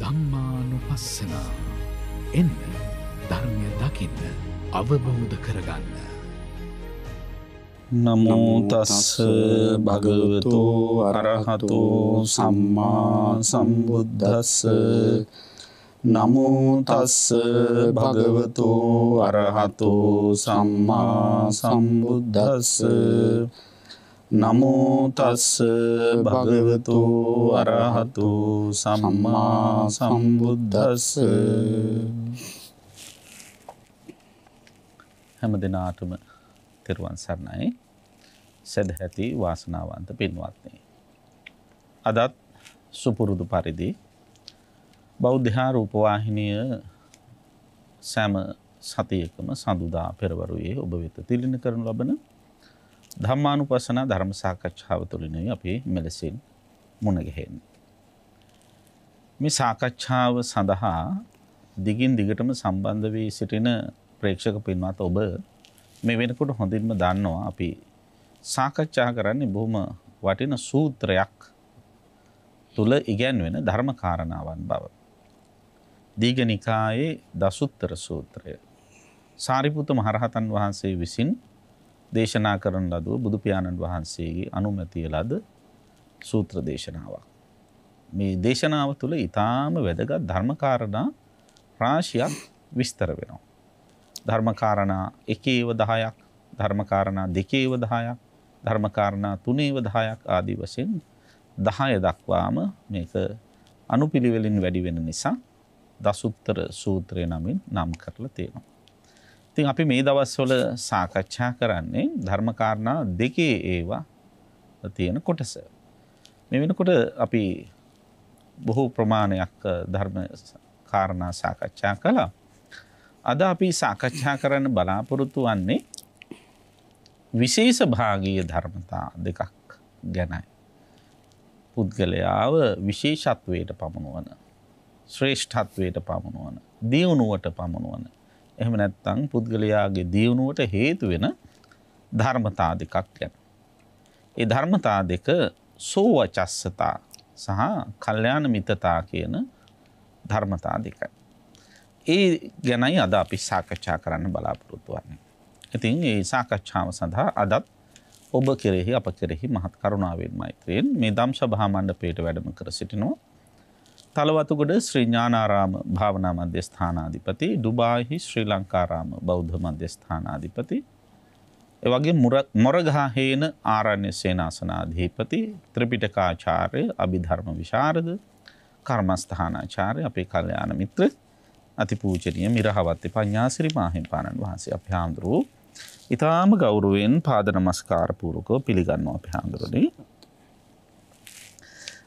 ධම්මානුපස්සන එන්න ධර්මය දකින්න අවබෝධ කරගන්න. නමෝ තස්ස භගවතු අරහතෝ සම්මා සම්බුද්දස්ස නමෝ තස්ස භගවතු අරහතෝ සම්මා සම්බුද්දස්ස නමෝ තස්ස භගවතු අරහතෝ සම්මා සම්බුද්දස්ස. හැම දිනාටම තෙරුවන් සරණයි. සදැහැති වාසනාවන්ත පින්වත්නි, අදත් සුපුරුදු පරිදි බෞද්ධ රූපවාහිනිය සෑම සතියකම සඳුදා පෙරවරුවේ ඔබ වෙත තිළින කරනු ලබන ධම්මානුපස්සන ධර්ම සාකච්ඡාව තුළිනුයි අපි මෙලෙසින් මුණ ගැහෙන්නේ. මේ සාකච්ඡාව සඳහා දිගින් දිගටම සම්බන්ධ වී සිටින ප්‍රේක්ෂක පින්වත් ඔබ මේ වෙනකොට හොඳින්ම දන්නවා අපි සාකච්ඡා කරන්නේ බොහොම වටින සූත්‍රයක් තුල ඉගැන්වෙන ධර්ම කාරණාවන් බව. දීඝනිකායේ දසුත්තර සූත්‍රය සාරිපුත්ත මහරහතන් වහන්සේ විසින් දේශනා කරන ලද බුදු පියාණන් වහන්සේගේ අනුමැතිය ලද සූත්‍ර දේශනාවක්. මේ දේශනාව තුළ ඊටාම වැදගත් ධර්ම කාරණා රාශියක් විස්තර වෙනවා. ධර්ම කාරණා 1/10ක්, ධර්ම කාරණා 2/10ක්, ධර්ම කාරණා 3/10ක් ආදී වශයෙන් 10 දක්වාම මේක අනුපිළිවෙලින් වැඩි වෙන නිසා දසුත්තර සූත්‍රය නමින් නම් කරලා තියෙනවා. ඉතින් අපි මේ දවස්වල සාකච්ඡා කරන්නේ ධර්ම කාරණා 2 තියෙන කොටස. මේ වෙනකොට අපි බොහෝ ප්‍රමාණයක් ධර්ම කාරණා සාකච්ඡා කළා. අද අපි සාකච්ඡා කරන්න බලාපොරොත්තු වන්නේ විශේෂ භාගීය ධර්මතා 2ක් ගැනයි. පුද්ගලයාව විශේෂත්වයට පමුණුවන, ශ්‍රේෂ්ඨත්වයට පමුණුවන, දියුණුවට පමුණුවන, එහෙම නැත්නම් පුද්ගලයාගේ දියුණුවට හේතු වෙන ධර්මතා 2ක් ගැන. ඒ ධර්මතා 2 සෝවචස්සතා සහ කල්යාණ මිතතා කියන ධර්මතා 2යි. ඒ ගැනයි අද අපි සාකච්ඡා කරන්න බලාපොරොත්තු වෙන්නේ. ඉතින් මේ සාකච්ඡාව සඳහා අදත් ඔබ කෙරෙහි අප කෙරෙහි මහත් කරුණාවෙන් මෛත්‍රියෙන් මේ ධම්සභා මණ්ඩපයට වැඩම කර සිටිනවා තලවතුගොඩ ශ්‍රී ඥානාරාම භාවනා මධ්‍යස්ථානාධිපති, ඩුබායිහි ශ්‍රී ලංකාරාම බෞද්ධ මධ්‍යස්ථානාධිපති, එවැගේ මොරගහ හේන ආරණ්‍ය සේනාසනාධිපති, ත්‍රිපිටකාචාර්ය, අභිධර්ම විශාරද, කර්මස්ථානාචාර්ය, අපේ කල්යාණ මිත්‍ර අතිපූජනීය මිරහවත්තේ පඤ්ඤාසිරි මාහිමිපාණන් වහන්සේ අපි හාමුදුරුවෝ ඊටාම ගෞරවයෙන් පාද නමස්කාර පූර්වකව පිළිගන්නවා. අපි හාමුදුරනේ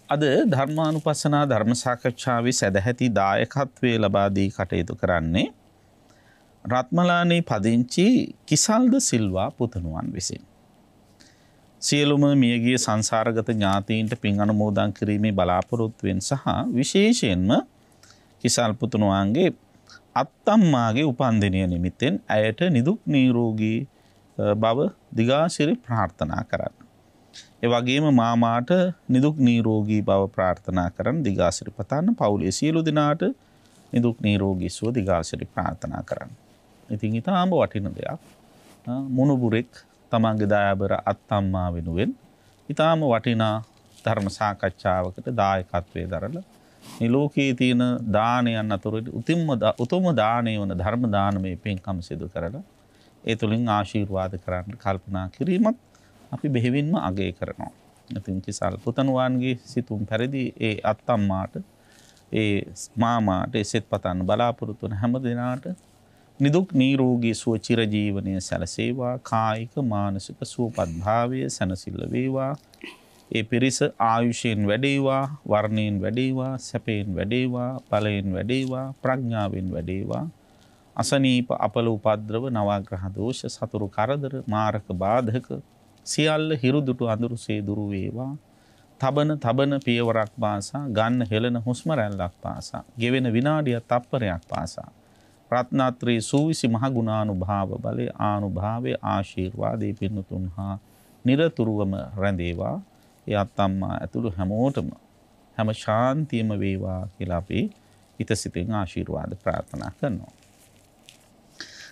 අද ධර්මානුපස්සනා ධර්ම සාකච්ඡාවේ සදැහැති දායකත්වයේ ලබා දී කටයුතු කරන්නේ රත්මලානේ පදිංචි කිසල්ද සිල්වා පුතණුවන් විසින්. සියලුම මියගිය සංසාරගත ඥාතීන්ට පින් අනුමෝදන් කිරීමේ බලාපොරොත්තුවෙන් සහ විශේෂයෙන්ම කිසල් පුතණුවන්ගේ අත්තම්මාගේ උපන්දිනය නිමිත්තෙන් ඇයට නිදුක් නිරෝගී බව දිගාසිරි ප්‍රාර්ථනා කරන්න. ඒ වගේම මාමාට නිදුක් නිරෝගී බව ප්‍රාර්ථනා කරන් දිගාසිරි පතන්න. පවුලේ සියලු දෙනාට නිදුක් නිරෝගී සුව දිගාසිරි ප්‍රාර්ථනා කරන්න. ඉතින් ඊටාම වටින දෙයක්. මොනුබුරෙක් තමන්ගේ දයාබර අත්තම්මා වෙනුවෙන් ඊටාම වටිනා ධර්ම සාකච්ඡාවකට දායකත්වයේ දරලා මේ ලෝකයේ තියෙන දානයන් අතරින් උතුම් දානය වන ධර්ම දානමය පින්කම් සිදු කරලා ඒ තුලින් ආශිර්වාද කරන්න කල්පනා කිරීමත් අපි බෙහෙවින්ම අගය කරනවා. ඉතින් කිසල් පුතණුවන්ගේ සිතුම් පරිදි ඒ අත්තම්මාට ඒ මාමාට එසෙත් පතන්න බලාපොරොත්තු වන හැම දිනාට නිදුක් නිරෝගී සුව චිරජීවනයේ සැලසේවා. කායික මානසික සුවපත් භාවය සැනසෙල්ල වේවා. ඒ පිරිස ආයුෂයෙන් වැඩේවා, වර්ණයෙන් වැඩේවා, සැපයෙන් වැඩේවා, ඵලයෙන් වැඩේවා, ප්‍රඥාවෙන් වැඩේවා. අසනීප අපල උපද්‍රව නවග්‍රහ දෝෂ සතුරු කරදර මාරක බාධක සියල්ල හිරුදුටු අඳුරුසේ දුරු වේවා. තබන පියවරක් පාසා, ගන්න හෙළන හුස්ම රැල්ලක් පාසා, ගෙවෙන විනාඩියක් තප්පරයක් පාසා රත්නාත්‍රී සූවිසි මහ ගුණානුභාව බලේ ආනුභාවයේ ආශිර්වාදේ පින්නතුන් හා නිරතුරුවම රැඳේවා. ඒ අත්තම්මා ඇතුළු හැමෝටම හැම ශාන්තියම වේවා කියලා අපි හිතසිතින් ආශිර්වාද ප්‍රාර්ථනා කරනවා.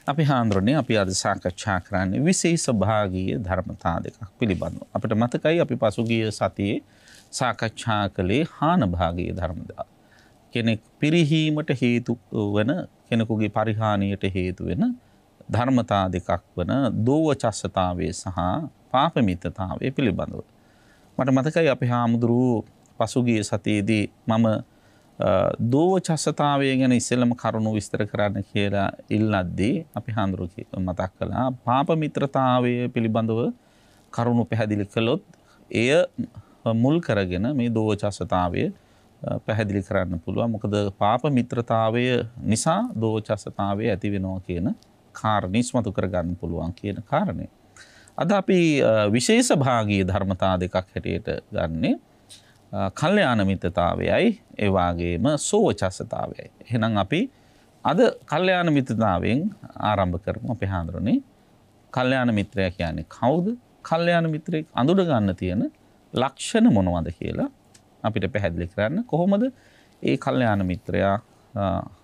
අපි හාන්දරනේ අපි අද සාකච්ඡා කරන්නේ විශේෂ භාගීය ධර්මතා දෙකක් පිළිබඳව. අපිට මතකයි අපි පසුගිය සතියේ සාකච්ඡා කළේ හාන භාගීය ධර්මතා. කෙනෙක් පිරිහීමට හේතු වන කෙනෙකුගේ පරිහානියට හේතු වෙන ධර්මතා දෙකක් වන දෝවචස්සතාවය සහ පාපමිත්තතාවය පිළිබඳව. මට මතකයි අපි හාමුදුරුවෝ පසුගිය සතියේදී මම දෝවචස්සතාවය ගැන ඉස්සෙල්ලම කරුණු විස්තර කරන්න කියලා ඉල්ලද්දී අපි හාමුදුරුවෝ මතක් කළා පාපමිත්‍රතාවය පිළිබඳව කරුණු පැහැදිලි කළොත් එය මුල් කරගෙන මේ දෝවචස්සතාවය පැහැදිලි කරන්න පුළුවන්. මොකද පාපමිත්‍රතාවය නිසා දෝවචස්සතාවය ඇති වෙනවා කියන කාරණේ ඉස්මතු කරගන්න පුළුවන් කියන කාරණේ. අද අපි විශේෂ භාගීය ධර්මතා දෙකක් හැටියට ගන්නේ කල්යාණ මිත්‍රතාවයයි ඒ වගේම සෝවචස්සතාවයයි. එහෙනම් අපි අද කල්යාණ මිත්‍රතාවයෙන් ආරම්භ කරමු. අපි හඳුරන්නේ කල්යාණ මිත්‍රයා කියන්නේ කවුද? කල්යාණ මිත්‍රයෙක් අඳුර ගන්න තියෙන ලක්ෂණ මොනවද කියලා අපිට පැහැදිලි කරන්න. කොහොමද ඒ කල්යාණ මිත්‍රයා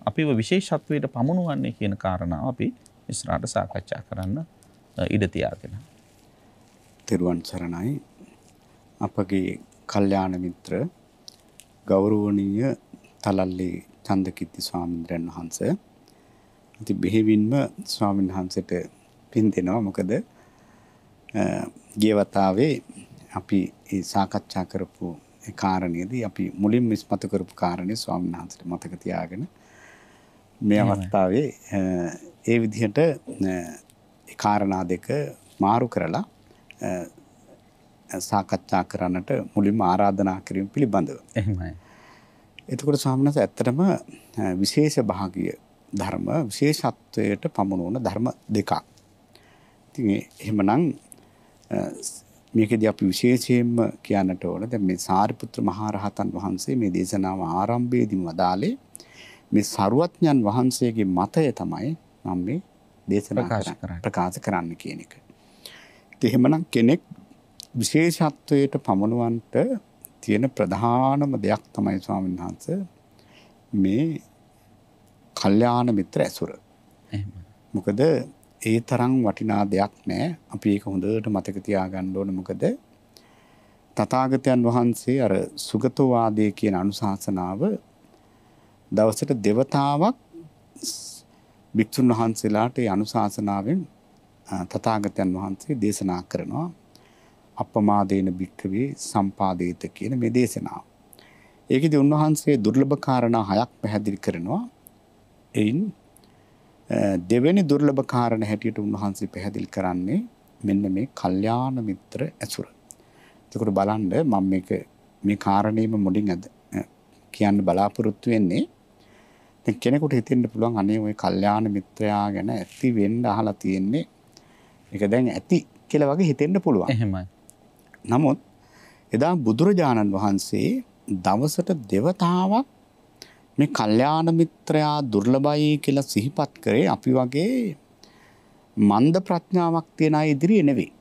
අපිව විශේෂත්වයට පමුණුවන්නේ කියන කාරණාව අපි ඉස්සරහට සාකච්ඡා කරන්න ඉඩ තියාගෙන. තෙරුවන් සරණයි. අපගේ කල්යාණ මිත්‍ර ගෞරවනීය තලල්ලේ චන්දකිත්ති ස්වාමීන් වහන්සේ. ඉතින් බෙහෙවින්ම ස්වාමීන් වහන්සේට පින් දෙනවා. මොකද ගිය වතාවේ අපි මේ සාකච්ඡා කරපු ඒ කාරණේදී අපි මුලින්ම ඉස්මතු කරපු කාරණේ ස්වාමීන් වහන්සේට මතක තියාගෙන මේ අවස්ථාවේ ඒ විදිහට ඒ කාරණා දෙක මාරු කරලා සාකච්ඡා කරන්නට මුලින්ම ආරාධනා කිරීම පිළිබඳව. එහෙමයි. එතකොට ස්වාමීන් වහන්සේ ඇත්තටම විශේෂ භාගීය ධර්ම විශේෂත්වයට පමුණුවන ධර්ම දෙකක්. ඉතින් එහෙමනම් මේකදී අපි විශේෂයෙන්ම කියන්නට ඕන දැන් මේ සාරිපුත්‍ර මහා රහතන් වහන්සේ මේ දේශනාව ආරම්භයේදීම වදාළේ මේ සරුවඥන් වහන්සේගේ මතය තමයි මම මේ දේශනා ප්‍රකාශ කරන්න කියන එක. ඉතින් එහෙමනම් කෙනෙක් විශේෂත්වයට පමුණුවන්ට තියෙන ප්‍රධානම දෙයක් තමයි ස්වාමීන් වහන්සේ මේ කල්යාණ මිත්‍ර ඇසුර. මොකද ඒ තරම් වටිනා දෙයක් නෑ. අපි ඒක හොඳට මතක තියාගන්න ඕන. මොකද තථාගතයන් වහන්සේ අර සුගතෝ වාදයේ කියන අනුශාසනාව දවසට දෙවතාවක් භික්ෂුන් වහන්සේලාට ඒ අනුශාසනාවෙන් තථාගතයන් වහන්සේ දේශනා කරනවා. අපමාදේන භික්ඛවේ සම්පාදේත කියන මේ දේශනාව. ඒකෙදී උන්වහන්සේ දුර්ලභ කාරණා 6ක් පැහැදිලි කරනවා. එයින් දෙවෙනි දුර්ලභ කාරණා හැටියට උන්වහන්සේ පැහැදිලි කරන්නේ මෙන්න මේ කල්යාණ මිත්‍ර ඇසුර. එතකොට බලන්න මම මේ කාරණේම මුලින් අද කියන්න බලාපොරොත්තු වෙන්නේ. දැන් කෙනෙකුට හිතෙන්න පුළුවන් අනේ ওই කල්යාණ මිත්‍රයා ගැන ඇති වෙන්න අහලා තියෙන්නේ. ඒක දැන් ඇති කියලා වගේ හිතෙන්න පුළුවන්. එහෙමයි. නමුත් එදා බුදුරජාණන් වහන්සේ දවසට දෙවතාවක් මේ කල්යාණ මිත්‍රයා දුර්ලභයි කියලා සිහිපත් කරේ අපි වගේ මන්ද ප්‍රඥාවක් තියන අය ඉදිරියේ නෙවෙයි.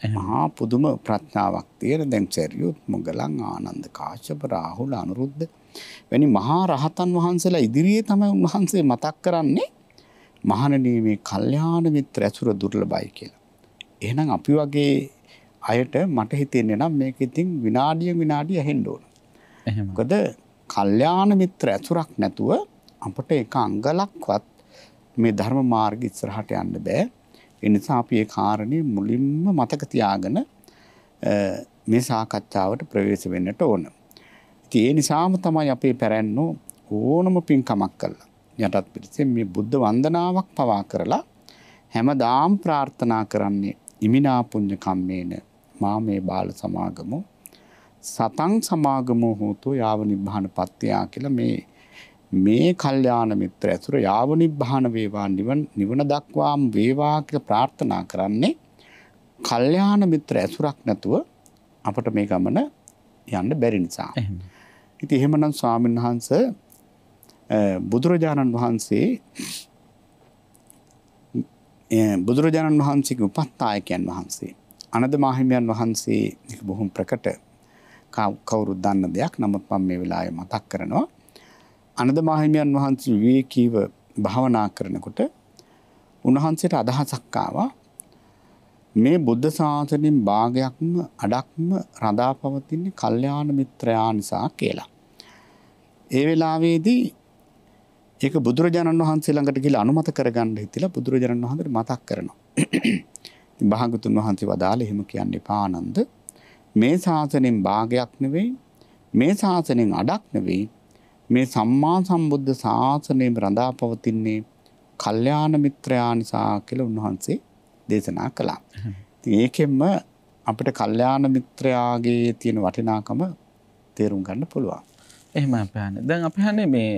මහා පුදුම ප්‍රඥාවක් තියෙන දැන් සරියුත් මොග්ගලන් ආනන්ද කාශ්‍යප රාහුල අනුරුද්ධ වැනි මහා රහතන් වහන්සේලා ඉදිරියේ තමයි උන්වහන්සේ මතක් කරන්නේ මහණෙනි මේ කල්යාණ මිත්‍ර ඇසුර දුර්ලභයි කියලා. එහෙනම් අපි වගේ අයට මට හිතෙන්නේ නම් මේක ඉතින් විනාඩිය ඇහෙන්න ඕන. එහෙම. මොකද කල්යාණ මිත්‍ර ඇසුරක් නැතුව අපට එක අංගලක්වත් මේ ධර්ම මාර්ග ඉස්සරහට යන්න බෑ. ඒ නිසා අපි ඒ කාරණේ මුලින්ම මතක තියාගෙන මේ සාකච්ඡාවට ප්‍රවේශ වෙන්නට ඕන. ඉතින් ඒ නිසාම තමයි අපේ පැරැන්නෝ ඕනම පින්කමක් කළා. යටත් පිළිසෙන් මේ බුද්ධ වන්දනාවක් පවා කරලා හැමදාම ප්‍රාර්ථනා කරන්නේ ඉමිනා පුඤ්ඤ කම්මේන මා මේ බාල සමාගමෝ සතං සමාගමෝ හෝතෝ යාව නිබ්බාන පත්‍යා කියලා මේ කල්යාණ මිත්‍ර ඇසුර යාව නිබ්බාන වේවා නිවන දක්වාම වේවා කියලා ප්‍රාර්ථනා කරන්නේ කල්යාණ මිත්‍ර ඇසුරක් නැතුව අපට මේ ගමන යන්න බැරි නිසා. ඉතින් එහෙමනම් ස්වාමීන් වහන්සේ බුදුරජාණන් වහන්සේගේ උපස්ථායකයන් වහන්සේ අනද මාහිමියන් වහන්සේ එක බොහොම ප්‍රකට කවුරුත් දන්න දෙයක්. නමුත් මම මේ වෙලාවේ මතක් කරනවා. අනද මාහිමියන් වහන්සේ විවේකීව භාවනා කරනකොට උන්වහන්සේට අදහසක් ආවා මේ බුද්ධ ශාසනයෙන් භාගයක්ම අඩක්ම රඳා පවතින්නේ කල්යාණ මිත්‍රයා නිසා කියලා. ඒ වෙලාවේදී ඒක බුදුරජාණන් වහන්සේ ළඟට ගිහලා අනුමත කරගන්න හිතලා බුදුරජාණන් වහන්සේට මතක් කරනවා. ඉතින් භාගතුන් වහන්සේ වදාළේ එහෙම කියන්න එපා ආනන්ද. මේ ශාසනයෙන් භාගයක් නෙවෙයි, මේ ශාසනයෙන් අඩක් නෙවෙයි, මේ සම්මා සම්බුද්ධ ශාසනයෙන් රඳා පවතින්නේ කල්යාණ මිත්‍රයා නිසා කියලා උන්වහන්සේ දේශනා කළා. ඉතින් ඒකෙන්ම අපිට කල්යාණ මිත්‍රයාගේ තියෙන වටිනාකම තේරුම් ගන්න පුළුවන්. එහෙමයි අපහන්නේ. දැන් අපහන්නේ මේ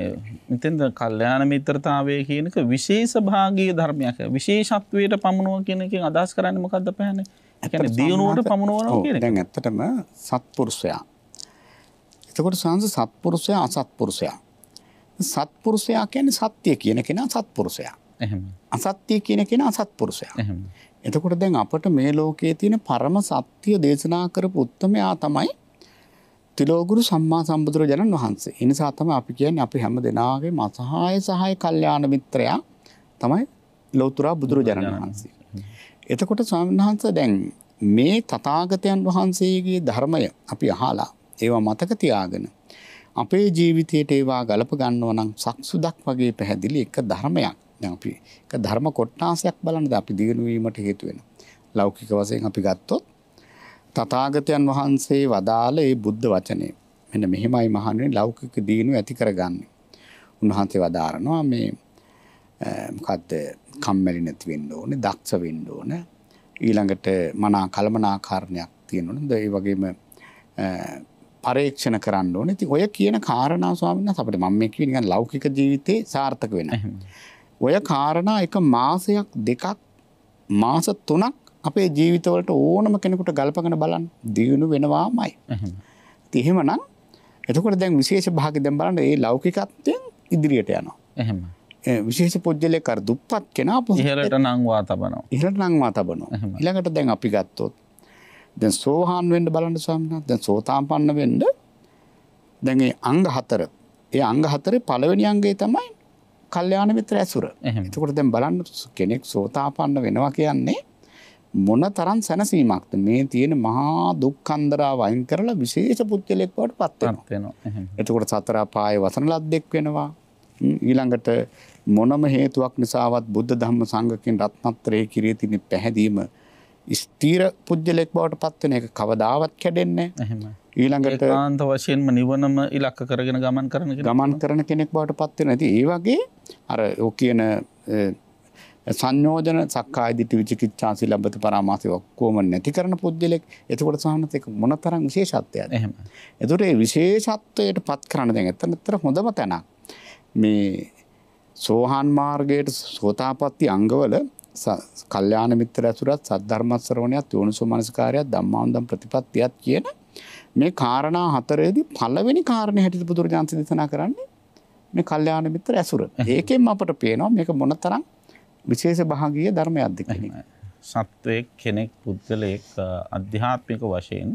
මෙතෙන්ද කල්යාණ මිත්‍රතාවය කියන එක විශේෂ භාගීය ධර්මයක්. විශේෂත්වයට පමුණුව කියන එකෙන් අදහස් කරන්නේ මොකක්ද අපහන්නේ? ඒ කියන්නේ දියුණුවට පමුණුවනවා කියන එක. දැන් ඇත්තටම සත්පුරුෂයා. එතකොට සංස සත්පුරුෂයා අසත්පුරුෂයා. සත්පුරුෂයා කියන්නේ සත්‍ය කියන කෙනා සත්පුරුෂයා. එහෙමයි. අසත්‍ය කියන කෙනා අසත්පුරුෂයා. එහෙමයි. එතකොට දැන් අපට මේ ලෝකයේ තියෙන පරම සත්‍ය දේශනා කරපු උත්තමයා තමයි තිලෝගුරු සම්මා සම්බුදුරජාණන් වහන්සේ. ඒ නිසා තමයි අපි කියන්නේ අපි හැම දෙනාගේම අසහාය සහාය කල්යාණ මිත්‍රයා තමයි ලෞතර බුදුරජාණන් වහන්සේ. එතකොට ස්වාමීන් වහන්සේ දැන් මේ තථාගතයන් වහන්සේගේ ධර්මය අපි අහලා ඒවා මතක තියාගෙන අපේ ජීවිතයට ඒවා ගලප ගන්නවා නම් සක්සුදක් වගේ පැහැදිලි එක ධර්මයක්. දැන් අපි එක ධර්ම කොටාසයක් බලන්නද අපි දිනු වීමට හේතු වෙනවා. ලෞකික වශයෙන් අපි ගත්තොත් තථාගතයන් වහන්සේ වදාළ ඒ බුද්ධ වචනේ මෙන්න මෙහෙමයි මහණෙනි ලෞකික දිනු ඇති කරගන්නේ. උන්වහන්සේ වදාරනවා මේ මොකද්ද කම්මැලි නැති වෙන්න ඕනේ, දක්ෂ වෙන්න ඕනේ. ඊළඟට මනා කලමනාකාරණයක් තියෙන්න ඕනේ. ඒ වගේම පරීක්ෂණ කරන්න ඕනේ. ඉතින් ඔය කියන කාරණා ස්වාමීන් වහන්සේ අපිට මම මේ කියන්නේ නිකන් ලෞකික ජීවිතේ සාර්ථක වෙන. ඔය කාරණා එක මාසයක් දෙකක් මාස 3ක් අපේ ජීවිතවලට ඕනම කෙනෙකුට ගල්පගෙන බලන්න දියුණු වෙනවාමයි. ඉතින් එහෙමනම් එතකොට දැන් විශේෂ භාගය දැන් බලන්න මේ ලෞකිකත්වයෙන් ඉදිරියට යනවා. එහෙම. විශේෂ පුජ්‍යලේ කර දුප්පත් කෙනා ඉහළට නංවා තබනවා. ඉහළට නංවා තබනවා. ඊළඟට දැන් අපි ගත්තොත් දැන් සෝහාන් වෙන්න බලන්න ස්වාමීන් වහන්සේ දැන් සෝතාපන්න වෙන්න දැන් ඒ අංග 4 ඒ අංග 4 පළවෙනි අංගය තමයි කල්යාණ මිත්‍ර ඇසුර. එතකොට දැන් බලන්න කෙනෙක් සෝතාපන්න වෙනවා කියන්නේ මොන තරම් සැනසීමක්ද මේ තියෙන මහා දුක්ඛන්දරා වයින් කරලා විශේෂ පුජ්‍යලෙක් බවට පත් වෙනවා. එතකොට සතර අපායේ වසන ලද්දෙක් වෙනවා. ඊළඟට මොනම හේතුවක් නිසාවත් බුද්ධ ධම්ම සංඝකින් රත්නත්‍රයේ කිරිය තියෙන පැහැදීම ස්ථීර පුජ්‍යලෙක් බවට පත් වෙන එක කවදාවත් කැඩෙන්නේ නැහැ. ඊළඟට ඒකාන්ත වශයෙන්ම නිවනම ඉලක්ක කරගෙන ගමන් කරන කෙනෙක් බවට පත් වෙනවා. ඉතින් ඒ වගේ අර ඔය කියන සංයෝජන සක්කාය දිට්ඨි විචිකිච්ඡා සීලබ්බත පරාමාසය ඔක්කොම නැති කරන පුජ්‍යලෙක්. එතකොට සාහනත් එක මොනතරම් විශේෂත්වයක්ද? එහෙම. එතකොට ඒ විශේෂත්වයට පත් කරන දැන් ඇත්තට හොඳම තැනක්. මේ සෝහාන් මාර්ගයට සෝතාපට්ටි අංගවල කල්යාණ මිත්‍ර ඇසුරත් සද්ධර්ම ශ්‍රවණයත් යෝනිසෝ මනසිකාරයත් ධම්මානුදම් ප්‍රතිපත්තියත් කියන මේ කාරණා හතරේදී පළවෙනි කාරණේ හැටියට බුදුරජාණන් දේශනා කරන්නේ මේ කල්යාණ මිත්‍ර ඇසුර. ඒකෙන් අපට පේනවා මේක මොනතරම් විශේෂ භාගීය ධර්මයක්ද කියන එක. සත්වයේ කෙනෙක් පුද්ගලයෙක් අධ්‍යාත්මික වශයෙන්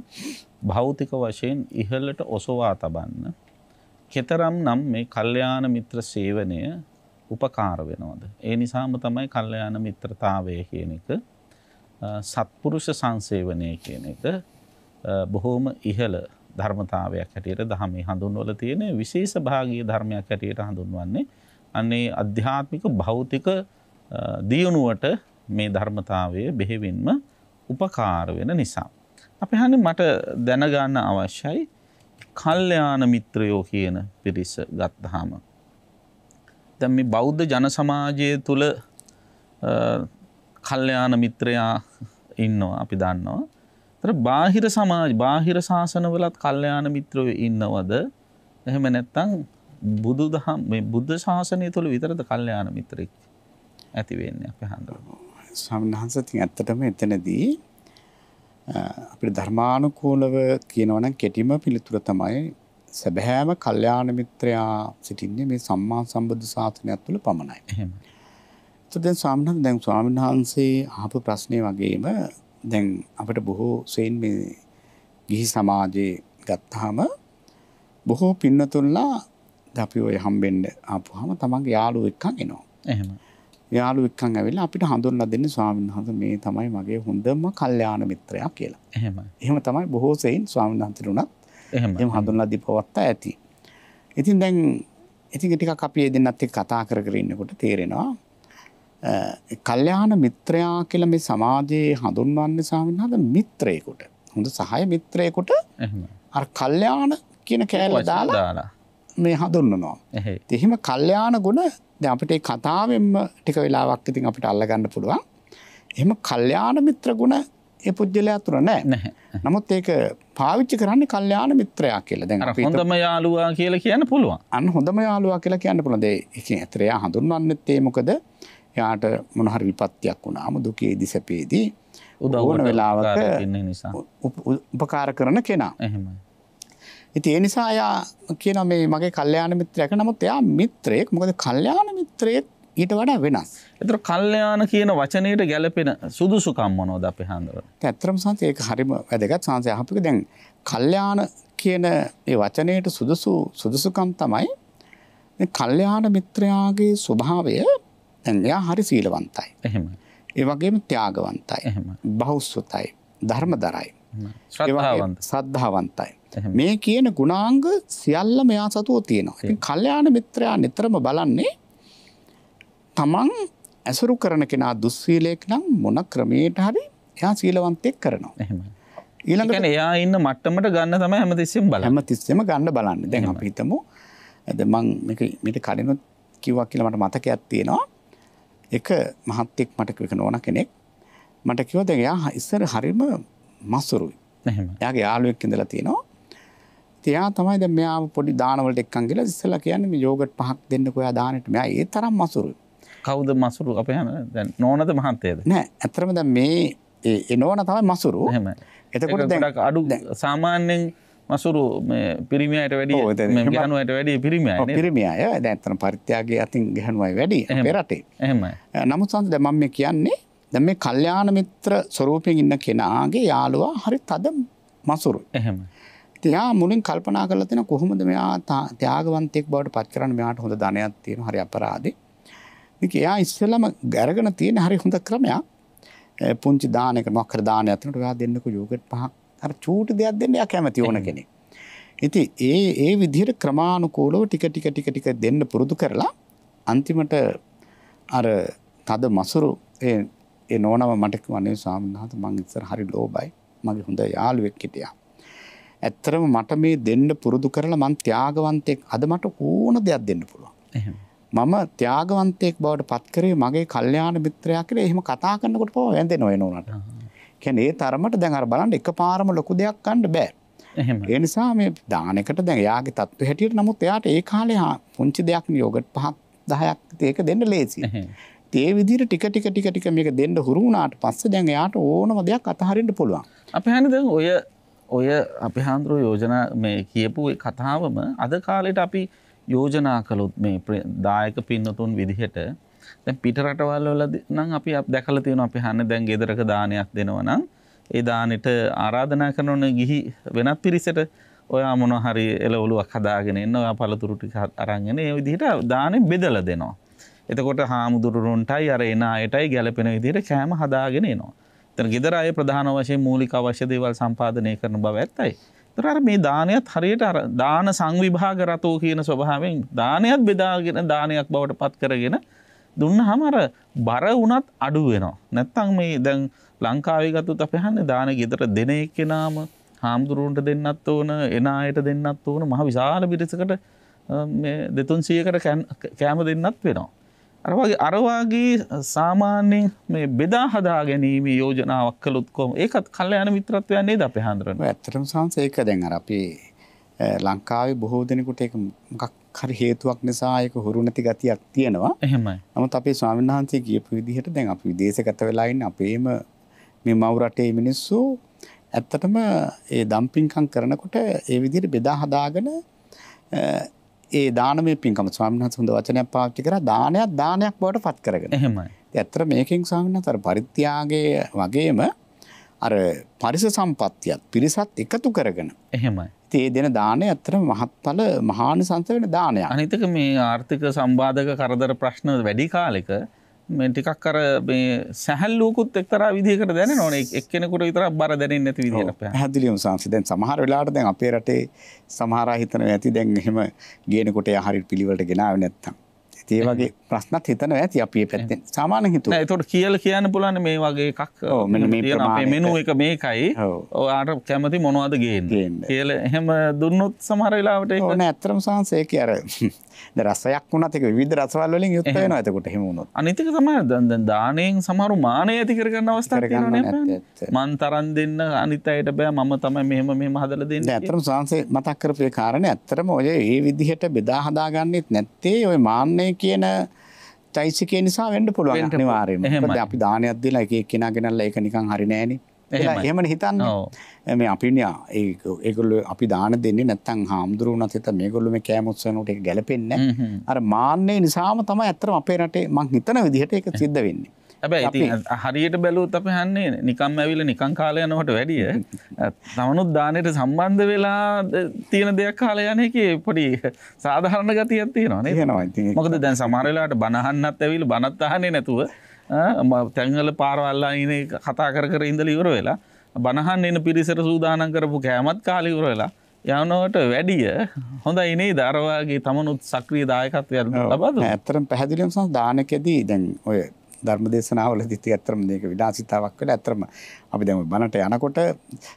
භෞතික වශයෙන් ඉහළට ඔසවා තබන්න කෙතරම් නම් මේ කල්යාණ මිත්‍ර සේවනය උපකාර වෙනවද? ඒ නිසාම තමයි කල්යාණ මිත්‍රතාවය කියන එක සත්පුරුෂ සංසේවනය කියන එක බොහෝම ඉහළ ධර්මතාවයක් හැටියට දහමේ හඳුන්වලා තියෙන විශේෂ භාගීය ධර්මයක් හැටියට හඳුන්වන්නේ අන්නේ අධ්‍යාත්මික භෞතික දියුණුවට මේ ධර්මතාවය බෙහෙවින්ම උපකාර වෙන නිසා. අපි හන්නේ මට දැනගන්න අවශ්‍යයි කල්යාණ මිත්‍රයෝ කියන පිරිස ගත්තාම දැන් මේ බෞද්ධ ජන සමාජය තුළ කල්යාණ මිත්‍රයා ඉන්නවා අපි දන්නවා. ඒතර බාහිර සමාජ බාහිර ශාසනවලත් කල්යාණ මිත්‍රයෝ ඉන්නවද? එහෙම නැත්නම් බුදුදහම මේ බුද්ධ ශාසනය තුළ විතරද කල්යාණ මිත්‍රෙක් ඇති වෙන්නේ අපි හඳුනනවා. සම්හංසතින් ඇත්තටම එතනදී අපිට ධර්මානුකූලව කියනවා නම් කෙටිම පිළිතුර තමයි සැබෑම කල්යාණ මිත්‍රයා සිටින්නේ මේ සම්මා සම්බුද්ධ ශාසනය තුළ පමණයි. එහෙමයි. දැන් ස්වාමීන් වහන්සේ අහපු ප්‍රශ්නේ වගේම දැන් අපිට බොහෝ සෙයින් මේ ගිහි සමාජයේ ගත්තාම බොහෝ පින්නතුන්ලා අපි ඔය හම්බෙන්න ආපුවාම තමන්ගේ යාළුවෝ එක්කන් එනවා. එහෙම. යාළුවෝ එක්කන් ඇවිල්ලා අපිට හඳුන්වලා දෙන්නේ ස්වාමීන් වහන්සේ මේ තමයි මගේ හොඳම කල්යාණ මිත්‍රයා කියලා. එහෙමයි. එහෙම තමයි බොහෝ සෙයින් ස්වාමීන් වහන්සේට එහෙම හඳුන්වලා දීපවත්තා ඇති. ඉතින් දැන් ටිකක් අපි මේ දෙන්නත් එක්ක කතා කර කර ඉන්නකොට තේරෙනවා කල්යාණ මිත්‍රයා කියලා මේ සමාජයේ හඳුන්වන්නේ ස්වාමීන් වහන්සේ මිත්‍රයෙකුට. හොඳ සහාය මිත්‍රයෙකුට අර කල්යාණ කියන කෑල්ල දාලා මේ හඳුන්වනවා. එහෙම කල්යාණ ගුණ දැන් අපිට ඒ කතාවෙන්ම ටික වෙලාවක් ඉතින් අපිට අල්ලගන්න පුළුවන්. එහෙම කල්යාණ මිත්‍ර ගුණ ඒ පුජ්‍යලයා තුර නැහැ. නමුත් ඒක පාවිච්චි කරන්නේ කල්යාණ මිත්‍රයා කියලා. දැන් අපි හොඳම යාළුවා කියලා කියන්න පුළුවන්. අන්න හොඳම යාළුවා කියලා කියන්න පුළුවන්. ඒකෙන් ඇතර එයා හඳුන්වන්නෙත් ඒ මොකද එයාට මොන හරි විපත්තියක් වුණාම දුකේදී සැපේදී ඕන වෙලාවක උපකාර කරන කෙනා. එහෙමයි. ඉතින් ඒ නිසා එයා කියනවා මේ මගේ කල්යාණ මිත්‍රයෙක්. නමුත් එයා මිත්‍රයෙක්. මොකද කල්යාණ මිත්‍රයෙක් ඊට වඩා වෙනස්. ඒතර කල්යාණ කියන වචනයට ගැලපෙන සුදුසුකම් මොනවද අපේ හාමුදුරුවෝ? ඇත්තටම සංසය ඒක හරිම වැදගත් සංසය අහපික දැන් කල්යාණ කියන ඒ වචනයට සුදුසුකම් තමයි මේ කල්යාණ මිත්‍රයාගේ ස්වභාවය. දැන් එයා හරි සීලවන්තයි. එහෙමයි. ඒ වගේම ත්‍යාගවන්තයි. එහෙමයි. බහුසුතයි. ධර්මදරයි. ශ්‍රද්ධාවන්තයි. මේ කියන ගුණාංග සියල්ලම එයා සතුව තියෙනවා. ඉතින් කල්යාණ මිත්‍රයා නිතරම බලන්නේ තමන් ඇසුරු කරන කෙනා දුස්සීලයක් නම් මොන ක්‍රමයකට හරි එයා සීලවන්තයෙක් කරනවා. එහෙමයි. ඊළඟට එයා ඉන්න මට්ටමට ගන්න තමයි හැමතිස්සෙම බලන්නේ. හැමතිස්සෙම ගන්න බලන්නේ. දැන් අපි හිතමු දැන් මම මේක කලිනුත් කිව්වා කියලා මට මතකයක් තියෙනවා. එක මහත්තයෙක් මට කිව්ව නෝනා කෙනෙක් මට කිව්වා දැන් එයා ඉස්සර හරිම මසුරුයි. එහෙමයි. එයාගේ යාළුවෙක් ඉඳලා තියෙනවා. ඉතින් එයා තමයි දැන් මෙයාව පොඩි දාන වලට එක්කන් ගිහලා ඉස්සලා කියන්නේ මේ යෝගට් 5ක් දෙන්නකෝ එයා දානෙට. මෙයා ඒ තරම් මසුරුයි. කවුද මසුරු අපේ හැම දැන් නෝනද මහත්තයද? නෑ ඇත්තටම දැන් මේ ඒ නෝනා තමයි මසුරු. එහෙමයි. එතකොට දැන් අඩු සාමාන්‍යයෙන් මසුරු මේ පිරිමියට වැඩි මේ ගහනුවට වැඩි පිරිමියයි නේ. පිරිමිය අය දැන් ඇත්තටම පරිත්‍යාගයේ අතින් ගහනුවයි වැඩි අපේ රටේ. එහෙමයි. නමුත් සංස දැන් මම මේ කියන්නේ දැන් මේ කල්යාණ මිත්‍ර ස්වරූපයෙන් ඉන්න කෙනාගේ යාළුවා හරි තද මසුරුයි. එහෙමයි. ඉතින් යා මුලින් කල්පනා කරලා තියෙන කොහොමද මෙයා ත්‍යාගවන්තයෙක් බවට පත් කරන්නේ මෙයාට හොඳ ධනයක් තියෙනවා හරි අපරාධේ. ඉතින් එයා ඉස්සෙල්ලාම අරගෙන තියෙන හරි හොඳ ක්‍රමයක් පුංචි දානයක මොකක් හරි දානයක් අතනට ඔයා දෙන්නකෝ යෝගට් 5ක් අර චූටි දෙයක් දෙන්න එයා කැමති ඕන කෙනෙක්. ඉතින් ඒ විදිහට ක්‍රමානුකූලව ටික දෙන්න පුරුදු කරලා අන්තිමට අර තද මසුරු ඒ නෝනව මට කිව්වනේ ස්වාමීන් වහන්සේ මං ඉස්සර හරි ලෝභයි. මගේ හොඳ යාළුවෙක් හිටියා. ඇත්තටම මට මේ දෙන්න පුරුදු කරලා මං ත්‍යාගවන්තයෙක් අද මට ඕන දෙයක් දෙන්න පුළුවන්. එහෙම. මම ත්‍යාගවන්තයෙක් බවට පත් කරේ මගේ කල්යාණ මිත්‍රයා කියලා එහෙම කතා කරනකොට පව වැඳෙනවා එනෝනට. කියන්නේ ඒ තරමට දැන් අර බලන්න එකපාරම ලොකු දෙයක් ගන්න බෑ. එහෙම. ඒ නිසා මේ දානයකට දැන් එයාගේ තත්ත්වය හැටියට නමුත් එයාට ඒ කාලේ පුංචි දෙයක් යෝගට් 5ක් 10ක් ඒක දෙන්න ලේසියි. ඒ විදිහට ටික මේක දෙන්න හුරු වුණාට පස්සේ දැන් එයාට ඕනම දෙයක් අතහරින්න පුළුවන්. අපි හන්නේ දැන් ඔය අපේ හාමුදුරුවෝ යෝජනා මේ කියපු කතාවම අද කාලේට අපි යෝජනා කළොත් මේ දායක පින්නතුන් විදිහට දැන් පිට රටවල් වල නම් අපි දැකලා තියෙනවා අපි හන්නේ දැන් ගෙදරක දානයක් දෙනවා නම් ඒ දානෙට ආරාධනා කරන ගිහි වෙනත් පිරිසට ඔයා මොන හරි එළවලුවක් හදාගෙන එන්න ඔයා පළතුරු ටික අරන් එන ඒ විදිහට දානෙ බෙදලා දෙනවා. එතකොට හාමුදුරුවන්ටයි අර එන අයටයි ගැළපෙන විදිහට කෑම හදාගෙන එනවා. එතන ගෙදර අය ප්‍රධාන වශයෙන් මූලික අවශ්‍ය දේවල් සම්පාදනය කරන බව ඇත්තයි. ඒතර අර මේ දානයත් හරියට අර දාන සංවිභාග රතෝ කියන ස්වභාවයෙන් දානයත් බෙදාගෙන දානයක් බවට පත් කරගෙන දුන්නාම අර බර වුණත් අඩු වෙනවා. නැත්තම් මේ දැන් ලංකාවේ ගත්තොත් අපි අහන්නේ දාන ගෙදර දෙන එක්කෙනාම හාමුදුරුවන්ට දෙන්නත් ඕන, එන අයට දෙන්නත් ඕන, මහ විශාල පිරිසකට මේ 200කට කෑම දෙන්නත් වෙනවා. අර වගේ සාමාන්‍යයෙන් මේ බෙදා හදා ගැනීම යෝජනාවක් කළොත් කොහොම ඒකත් කල්යාණ මිත්‍රත්වයක් නේද අපේ හාමුදුරනේ? ඇත්තටම සංස ඒක දැන් අර අපි ලංකාවේ බොහෝ දෙනෙකුට ඒක මොකක් හරි හේතුවක් නිසා ඒක හුරු නැති ගතියක් තියෙනවා. එහෙමයි. නමුත් අපේ ස්වාමීන් වහන්සේ කියපු විදිහට දැන් අපි විදේශගත වෙලා ඉන්න අපේම මේ මව් රටේ මිනිස්සු ඇත්තටම ඒ ඩම්පින්කම් කරනකොට ඒ විදිහට බෙදා හදාගෙන ඒ දානමය පින්කම ස්වාමීන් වහන්සේ හොඳ වචනයක් පාවිච්චි කරා දානයක් බවට පත් කරගෙන. එහෙමයි. ඇත්තට මේකෙන් ස්වාමීන් වහන්සේ අර පරිත්‍යාගයේ වගේම අර පරිස සම්පත්තියත් පිරිසත් එකතු කරගෙන. එහෙමයි. ඒ දෙන දාණය ඇත්තටම මහත්ඵල මහානිසංස වෙන දානයක්. අනිතක මේ ආර්ථික සම්බාධක කරදර ප්‍රශ්න වැඩි කාලෙක මේ ටිකක් අර මේ සැහැල්ලුවකුත් එක්තරා විදිහකට දැනෙනවා නේ. එක්කෙනෙකුට විතරක් බර දැනෙන්නේ නැති විදිහට අපේ. පැහැදිලිවම සංසි දැන් සමහර වෙලාවට දැන් අපේ රටේ සමහර අය හිතනවා ඇති දැන් එහෙම ගේනකොට එයා හරියට පිළිවෙලට ගෙනාවේ නැත්තම්. ඒ වගේ ප්‍රශ්නත් හිතනවා ඇති අපි මේ පැත්තෙන් සාමාන්‍ය හිතුවා. නෑ ඒකට කියලා කියන්න පුළුවන් මේ වගේ එකක් මෙන්න මේ තියෙන අපේ මෙනු එක මේකයි. ඔයාට කැමති මොනවද ගේන්නේ කියලා එහෙම දුන්නොත් සමහර වෙලාවට ඒක නෑ ඇත්තටම සංසි ඒක අර දැන් රසයක් වුණත් ඒක විවිධ රසවල වලින් යුක්ත වෙනවා එතකොට එහෙම වුණොත්. අනිත් එක තමයි දැන් දාණයෙන් සමහරු මානෙ ඇති කරගන්න අවස්ථාවක් තියෙනවා නේ. මන් තරන් දෙන්න අනිත් අයට බෑ මම තමයි මෙහෙම හදලා දෙන්නේ. දැන් ඇත්තටම සංසි මතක් කරපු ඒ කාරණේ ඇත්තටම ඔය ඒ විදිහට බෙදා හදා ගන්නෙත් නැත්තේ ඔය මාන්නේ කියන චෛසිකේ නිසා වෙන්න පුළුවන් අනිවාර්යයෙන්ම. මොකද අපි දානයක් දීලා එක එක්කෙනා ගෙනල්ලා ඒක නිකන් හරි නෑනේ. එහෙමනේ හිතන්නේ. මේ අපිනේ ඒගොල්ලෝ අපි දාන දෙන්නේ නැත්තම් හාමුදුරුවෝනත් හිත මේගොල්ලෝ මේ කෑමොත් වෙනකොට ඒක ගැලපෙන්නේ නැහැ. අර මාන්නේ නිසාම තමයි ඇත්තටම අපේ රටේ මං හිතන විදිහට ඒක සිද්ධ වෙන්නේ. හැබැයි ඉතින් හරියට බැලුවොත් අපි හන්නේ නිකම්ම ඇවිල්ලා නිකන් කාලේ යනකොට වැඩිය තමනුත් දානෙට සම්බන්ධ වෙලා තියෙන දෙයක් කාලේ යන එකේ පොඩි සාධාරණ ගතියක් තියෙනවා නේද? තියෙනවා ඉතින්. මොකද දැන් සමහර වෙලාවට බණ අහන්නත් ඇවිල්ලා බණත් අහන්නේ නැතුව තැන්වල පාරවල් අයිනේ කතා කර ඉඳලා ඉවර වෙලා බණ අහන්න එන පිරිසට සූදානම් කරපු කෑමත් කාලේ ඉවර වෙලා යනවට වැඩිය හොඳයි නේද? අර වගේ තමනුත් සක්‍රීය දායකත්වයක් ලබා දුන්නා. ඇත්තටම පැහැදිලිවම දානකදී දැන් ඔය ධර්මදේශනාවලදීත් ඇත්තටම මේක විලාසිතාවක් වෙලා ඇත්තටම අපි දැන් බණට යනකොට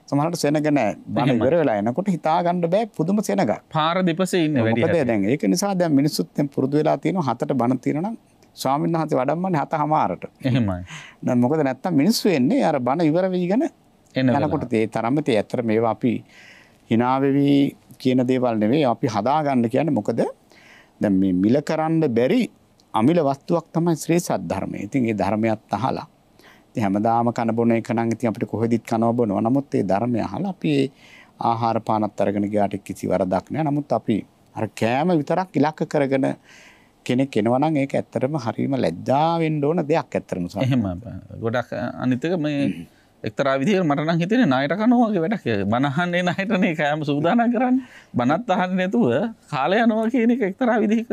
සමහරවිට සෙනග නැහැ. බණ ඉවර වෙලා එනකොට හිතා ගන්න බෑ පුදුම සෙනගක්. පාර දෙපසේ ඉන්නේ වැඩි. මොකද දැන් ඒක නිසා දැන් මිනිස්සුත් දැන් පුරුදු වෙලා තියෙනවා 7ට බණ තියෙනවා නම් ස්වාමීන් වහන්සේ වඩම්මන්නේ 7:00ට. එහෙමයි. දැන් මොකද නැත්තම් මිනිස්සු එන්නේ අර බණ ඉවර වෙයිගෙන යනකොට ඒ තරම්ම තේ ඇත්තට මේවා අපි hina වෙවි කියන දේවල් නෙවෙයි අපි හදා ගන්න කියන්නේ මොකද දැන් මේ මිල කරන්න බැරි අමිල වස්තුවක් තමයි ශ්‍රී සද්ධර්මය. ඉතින් ඒ ධර්මයත් අහලා ඉතින් හැමදාම කන බොන එක නම් ඉතින් අපිට කොහෙදිත් කනව බොනවා. නමුත් ඒ ධර්මය අහලා අපි ආහාර පානත් අරගෙන ගියාට කිසි වරදක් නෑ. නමුත් අපි අර කෑම විතරක් ඉලක්ක කරගෙන කෙනෙක් එනවා නම් ඒක ඇත්තටම හරිම ලැජ්ජා වෙන්න ඕන දෙයක් ඇත්තටම. එහෙම ගොඩක් අනිත් එක මේ එක්තරා විදිහකට මට නම් හිතෙන්නේ ණයට කනවා වගේ වැඩක්. බණ අහන්නේ ණයටනේ කෑම සූදානම් කරන්නේ. බණත් අහන්නේ නැතුව කාලය යනවා කියන එක එක්තරා විදිහක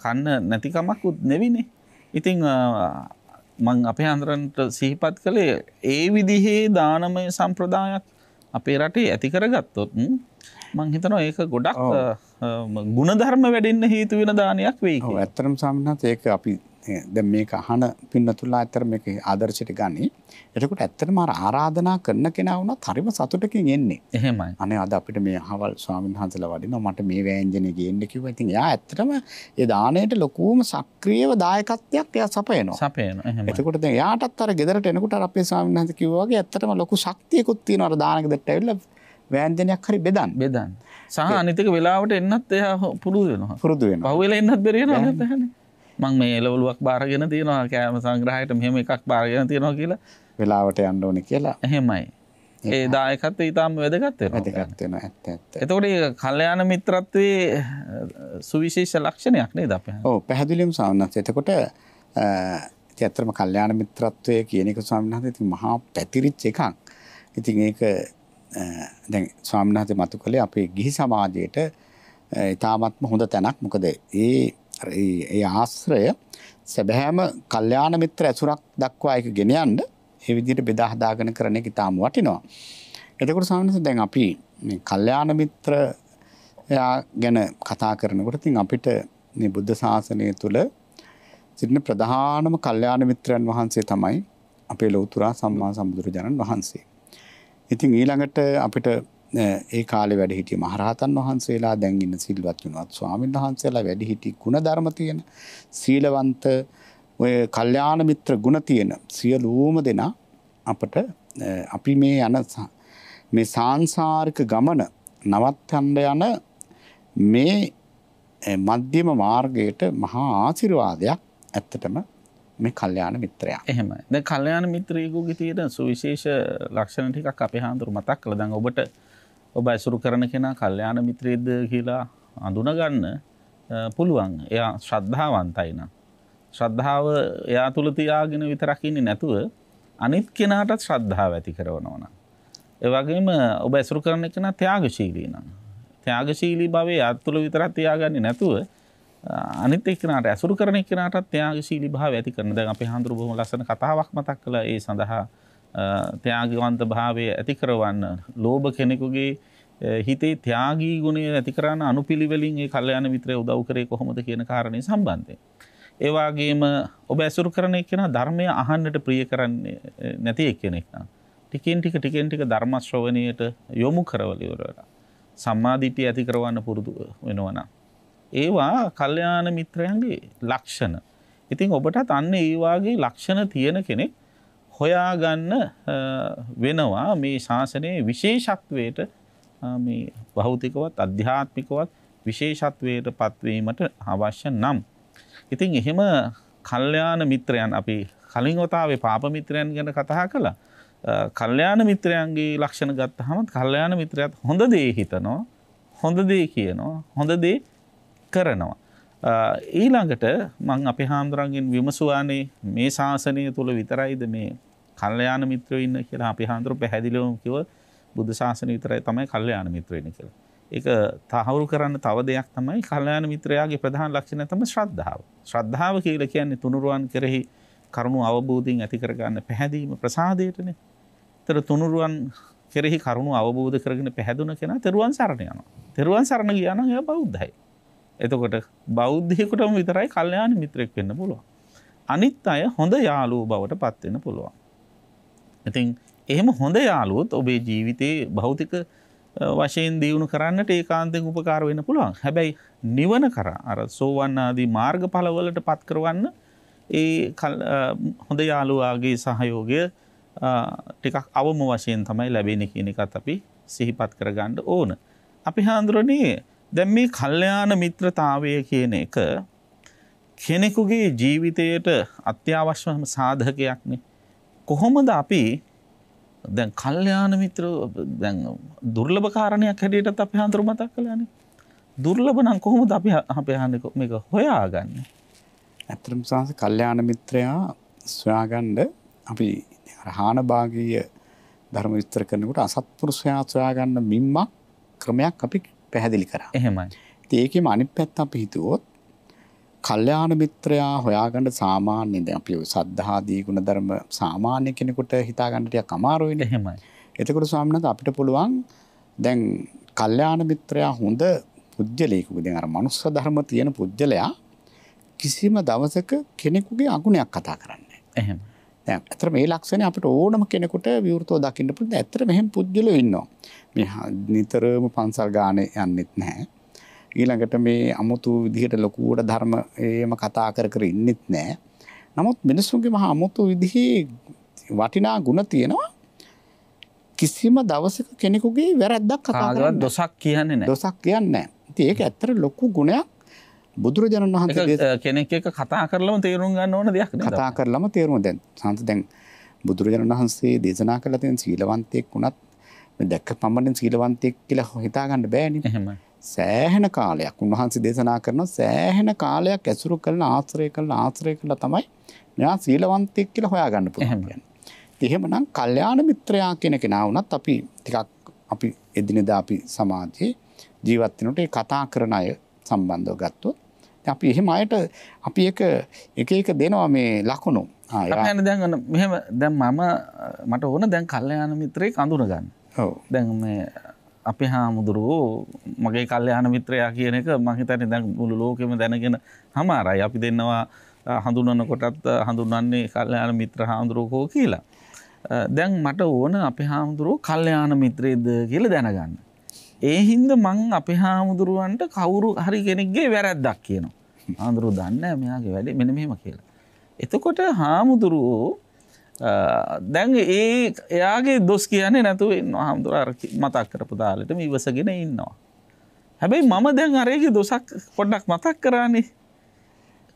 කන්න නැතිකමක් නෙවිනේ. ඉතින් මං අපේ හන්දරන්ට සිහිපත් කළේ ඒ විදිහේ දානමය සම්ප්‍රදායක් අපේ රටේ ඇති කරගත්තොත් මං හිතනවා ඒක ගොඩක් ගුණධර්ම වැඩෙන්න හේතු වෙන දානයක් වෙයි කියලා. ඔව් ඇත්තටම සාමාන්‍යයෙන් ඒක අපි දැන් මේක අහන පින්නතුලා ඇත්තට මේක ආදර්ශයට ගනි. එතකොට ඇත්තටම අර ආරාධනා කරන කෙනා වුණත් හරිම සතුටකින් එන්නේ. එහෙමයි. අනේ අද අපිට මේ අහවල් ස්වාමීන් වහන්සේලා වඩිනවා මට මේ වෑංජනේ ගේන්න කිව්වා. ඉතින් එයා ඇත්තටම ඒ දාණයට ලොකුම සක්‍රීයව දායකත්වයක් එයා සපයනවා. සපයනවා. එහෙමයි. එතකොට දැන් එයාටත් අර ගෙදරට එනකොට අර අපේ ස්වාමීන් වහන්සේ කිව්වා වගේ ඇත්තටම ලොකු ශක්තියකුත් තියෙනවා අර දාන ගෙදරට ඇවිල්ලා වෑංජනයක් හරි බෙදන්න. සහ අනිතික වෙලාවට එන්නත් එයා පුරුදු වෙනවා. පුරුදු වෙනවා. පහුවෙලා එන්නත් බැරි වෙනවා නැත්නම්. මං මේ එළවලුවක් බාරගෙන තියෙනවා කෑම සංග්‍රහයට මෙහෙම එකක් බාරගෙන තියෙනවා කියලා වෙලාවට යන්න ඕනේ කියලා. එහෙමයි. ඒ දායකත්වය ඊටාම වැදගත් වෙනවා. වැදගත් වෙනවා ඇත්ත. එතකොට මේ කල්යාණ මිත්‍රත්වයේ සුවිශේෂ ලක්ෂණයක් නේද අපේ? ඔව් පැහැදිලිවම සාමනත්. එතකොට ඇත්තටම කල්යාණ මිත්‍රත්වය කියන එක ස්වාමීන් වහන්සේ ඉතින් මහා පැතිරිච්ච එකක්. ඉතින් ඒක දැන් ස්වාමීන් වහන්සේ මතු කළේ අපේ ගිහි සමාජයට ඊටාත්ම හොඳ තැනක්. මොකද ඒ ආශ්‍රය සැබෑම කල්යාණ මිත්‍ර ඇසුරක් දක්වා ඒක ගෙන යන්න ඒ විදිහට බෙදා හදාගෙන කරන එක ඊටාම වටිනවා. එතකොට සාමාන්‍යයෙන් දැන් අපි මේ කල්යාණ මිත්‍ර ගැන කතා කරනකොට ඉතින් අපිට මේ බුද්ධ ශාසනය තුළ සිටින ප්‍රධානම කල්යාණ මිත්‍රයන් වහන්සේ තමයි අපේ ලෞතර සම්මා සම්බුදුරජාණන් වහන්සේ. ඉතින් ඊළඟට අපිට ඒ කාලේ වැඩ හිටිය මහරහතන් වහන්සේලා දැන් ඉන්න සිල්වත් වුණත් ස්වාමීන් වහන්සේලා වැඩ හිටි ගුණ ධර්ම තියෙන සීලවන්ත ඔය කල්යාණ මිත්‍ර ගුණ තියෙන සියලුම දෙනා අපට අපි මේ යන මේ සාංශාරික ගමන නවත්තන්න යන මේ මධ්‍යම මාර්ගයට මහා ආශිර්වාදයක් ඇත්තටම මේ කල්යාණ මිත්‍රයා. එහෙමයි. දැන් කල්යාණ මිත්‍රයෙකුගේ තියෙන සුවිශේෂ ලක්ෂණ ටිකක් අපේ හාමුදුරු මතක් කළා. දැන් ඔබට ඔබ ඇසුරු කරන කෙනා කල්යාණ මිත්‍රයෙක්ද කියලා අඳුනගන්න පුළුවන්. එයා ශ්‍රද්ධාවන්තයි නම්. ශ්‍රද්ධාව එයා තුල තියාගෙන විතරක් ඉන්නේ නැතුව අනිත් කෙනාටත් ශ්‍රද්ධාව ඇති කරනවා නම්. ඒ වගේම ඔබ ඇසුරු කරන එක නම් ත්‍යාගශීලී නම්. ත්‍යාගශීලී භාවයේ අත්තුල විතරක් තියාගන්නේ නැතුව අනිත් එක්කනට ඇසුරු කරන එක්කනටත් ත්‍යාගශීලී භාවය ඇති කරන. දැන් අපේ හාමුදුරුවෝ බොහොම ලස්සන කතාවක් මතක් කළා ඒ සඳහා ත්‍යාගවන්ත භාවය ඇති කරවන්න ලෝභ කෙනෙකුගේ හිතේ ත්‍යාගී ගුණය ඇති කරන්න අනුපිළිවෙලින් ඒ කල්යාණ මිත්‍රය උදව් කරේ කොහොමද කියන කාරණේ සම්බන්ධයෙන්. ඒ වගේම ඔබ ඇසුරු කරන එක්කෙනා ධර්මය අහන්නට ප්‍රිය කරන්නේ නැති එක්කෙනෙක් නම් ටිකෙන් ටික ධර්ම ශ්‍රවණයට යොමු කරවල ඉවරලා සම්මා දිට්ඨිය ඇති කරවන්න පුරුදු වෙනවා නම් ඒවා කල්යාණ මිත්‍රයන්ගේ ලක්ෂණ. ඉතින් ඔබටත් අන්න ඒ වාගේ ලක්ෂණ තියෙන කෙනෙක් හොයාගන්න වෙනවා මේ ශාසනයේ විශේෂත්වයට මේ භෞතිකවත් අධ්‍යාත්මිකවත් විශේෂත්වයට පත්වීමට අවශ්‍ය නම්. ඉතින් එහෙම කල්යාණ මිත්‍රයන් අපි කලින් වතාවේ පාප මිත්‍රයන් ගැන කතා කළා. කල්යාණ මිත්‍රයන්ගේ ලක්ෂණ ගත්තහම කල්යාණ මිත්‍රයාත් හොඳ දේ හිතනවා, හොඳ දේ කියනවා, හොඳ දේ කරනවා. ඊළඟට මම අපේ හාමුදුරන්ගෙන් විමසුවානේ මේ ශාසනය තුල විතරයිද මේ කල්යාණ මිත්‍රයෝ ඉන්න කියලා. අපේ හාමුදුරුවෝ පැහැදිලිවම කිව්වා බුද්ධ ශාසනය විතරයි තමයි කල්යාණ මිත්‍රයෝ ඉන්නේ කියලා. ඒක තහවුරු කරන්න තව දෙයක් තමයි කල්යාණ මිත්‍රයාගේ ප්‍රධාන ලක්ෂණය තමයි ශ්‍රද්ධාව. ශ්‍රද්ධාව කියලා කියන්නේ තුනුරුවන් කෙරෙහි කරුණු අවබෝධයෙන් ඇති කරගන්න පැහැදීම ප්‍රසාදයටනේ. ඒතර තුනුරුවන් කෙරෙහි කරුණු අවබෝධ කරගෙන පැහැදුන කෙනා තෙරුවන් සරණ යනවා. තෙරුවන් සරණ ගියා නම් එයා බෞද්ධයි. එතකොට බෞද්ධයෙකුටම විතරයි කල්යාණ මිත්‍රෙක් වෙන්න පුළුවන්. අනිත් අය හොඳ යාළුවෝ බවට පත් වෙන්න පුළුවන්. ඉතින් එහෙම හොඳ යාළුවොත් ඔබේ ජීවිතේ භෞතික වශයෙන් දියුණු කරන්නට ඒකාන්තයෙන් උපකාර වෙන්න පුළුවන්. හැබැයි නිවන කරා අර සෝවන් ආදී මාර්ගඵලවලට පත් කරවන්න ඒ හොඳ යාළුවාගේ සහයෝගය ටිකක් අවම වශයෙන් තමයි ලැබෙන්නේ කියන එකත් අපි සිහිපත් කරගන්න ඕන. අපි හඳුරන්නේ දැන් මේ කල්යාණ මිත්‍රතාවය කියන එක කෙනෙකුගේ ජීවිතයට අත්‍යවශ්‍යම සාධකයක්නේ. කොහොමද අපි දැන් කල්යාණ මිත්‍ර දැන් දුර්ලභ කාරණයක් හැටියටත් අපි හඳුරු මතක් කළානේ. දුර්ලභ නම් කොහොමද අපි අපේ මේක හොයාගන්නේ? ඇත්තටම සංස කල්යාණ මිත්‍රයා සොයාගන්න අපි හාන භාගීය ධර්ම විස්තර කරනකොට අසත්පුරුෂයා සොයාගන්න මිම්මක් ක්‍රමයක් අපි පැහැදිලි කරා. එහෙමයි. ඉතින් ඒකෙම අනිත් පැත්ත අපි හිතුවොත් කල්යාණ මිත්‍රයා හොයාගන්න සාමාන්‍යයෙන් දැන් අපි සද්ධාදී ගුණ ධර්ම සාමාන්‍ය කෙනෙකුට හිතා ගන්න ටිකක් අමාරුයිනේ. එහෙමයි. එතකොට ස්වාමීන් වහන්සේ අපිට පුළුවන් දැන් කල්යාණ මිත්‍රයා හොඳ පුජ්‍යලේකුගේ දැන් අර මනුස්ස ධර්ම තියෙන පුජ්‍යලයා කිසිම දවසක කෙනෙකුගේ අගුණයක් කතා කරන්නේ නැහැ. එහෙම. දැන් අතර මේ ලක්ෂණය අපිට ඕනම කෙනෙකුට විවෘතව දකින්න පුළුවන්. ඇත්තට මෙහෙම පුජ්‍යලෝ ඉන්නවා. මේ නිතරම පන්සල් ගානේ යන්නෙත් නැහැ. ඊළඟට මේ අමුතු විදිහට ලොකුවට ධර්ම එහෙම කතා කර ඉන්නෙත් නැහැ. නමුත් මිනිස්සුන්ගේ මහා අමුතු විදිහේ වටිනා ගුණ තියෙනවා. කිසිම දවසක කෙනෙකුගේ වැරැද්දක් කතා කරන්නේ නැහැ. දොසක් කියන්නේ නැහැ. දොසක් කියන්නේ නැහැ. ඉතින් ඒක ඇත්තට ලොකු ගුණයක්. බුදුරජාණන් වහන්සේ කෙනෙක් එක්ක කතා කරලම තේරුම් ගන්න ඕන දෙයක් නේද? කතා කරලම තේරුම දැන් සංස දැන් බුදුරජාණන් වහන්සේ දේශනා කළ තියෙන සීලවන්තයෙක් වුණත් මේ දැක්ක පමණින් සීලවන්තයෙක් කියලා හිතා ගන්න බෑනේ. එහෙමයි. සෑහෙන කාලයක් උන්වහන්සේ දේශනා කරන සෑහෙන කාලයක් ඇසුරු කරන ආශ්‍රය කළා තමයි මෙයා සීලවන්තයෙක් කියලා හොයාගන්න පුළුවන් කියන්නේ. ඉතින් එහෙමනම් කල්යාණ මිත්‍රයා කියන කෙනා වුණත් අපි ටිකක් අපි එදිනෙදා අපි සමාජයේ ජීවත් වෙනකොට ඒ කතා කරන අය සම්බන්ධව ගත්තොත් අපි එහෙම අයට අපි එක දෙනවා මේ ලකුණු. අපි දැන් මෙහෙම දැන් මට ඕන දැන් කල්යාණ මිත්‍රයෙක් අඳුන ගන්න. ඔව්. දැන් මේ අපේ හාමුදුරුවෝ මගේ කල්යාණ මිත්‍රයා කියන එක මම හිතන්නේ දැන් මුළු ලෝකෙම දැනගෙන හමාරයි. අපි දෙන්නවා හඳුනනකොටත් හඳුනන්නේ කල්යාණ මිත්‍ර හාමුදුරුවෝ කියලා. දැන් මට ඕන අපේ හාමුදුරුවෝ කල්යාණ මිත්‍රයේද කියලා දැනගන්න. ඒ හින්දා මං අපේ හාමුදුරුවන්ට කවුරු හරි කෙනෙක්ගේ වැරැද්දක් කියනවා. හාමුදුරුවෝ දන්නේ නැහැ මෙයාගේ වැඩේ මෙන්න මෙහෙම කියලා. එතකොට හාමුදුරුවෝ දැන් එයාගේ දොස් කියන්නේ නැතුව ඉන්නවා. හාමුදුරුවෝ අර මතක් කරපු දාලෙට ඉවසගෙන ඉන්නවා. හැබැයි මම දැන් අරේගේ දොසක් පොඩ්ඩක් මතක් කරානේ.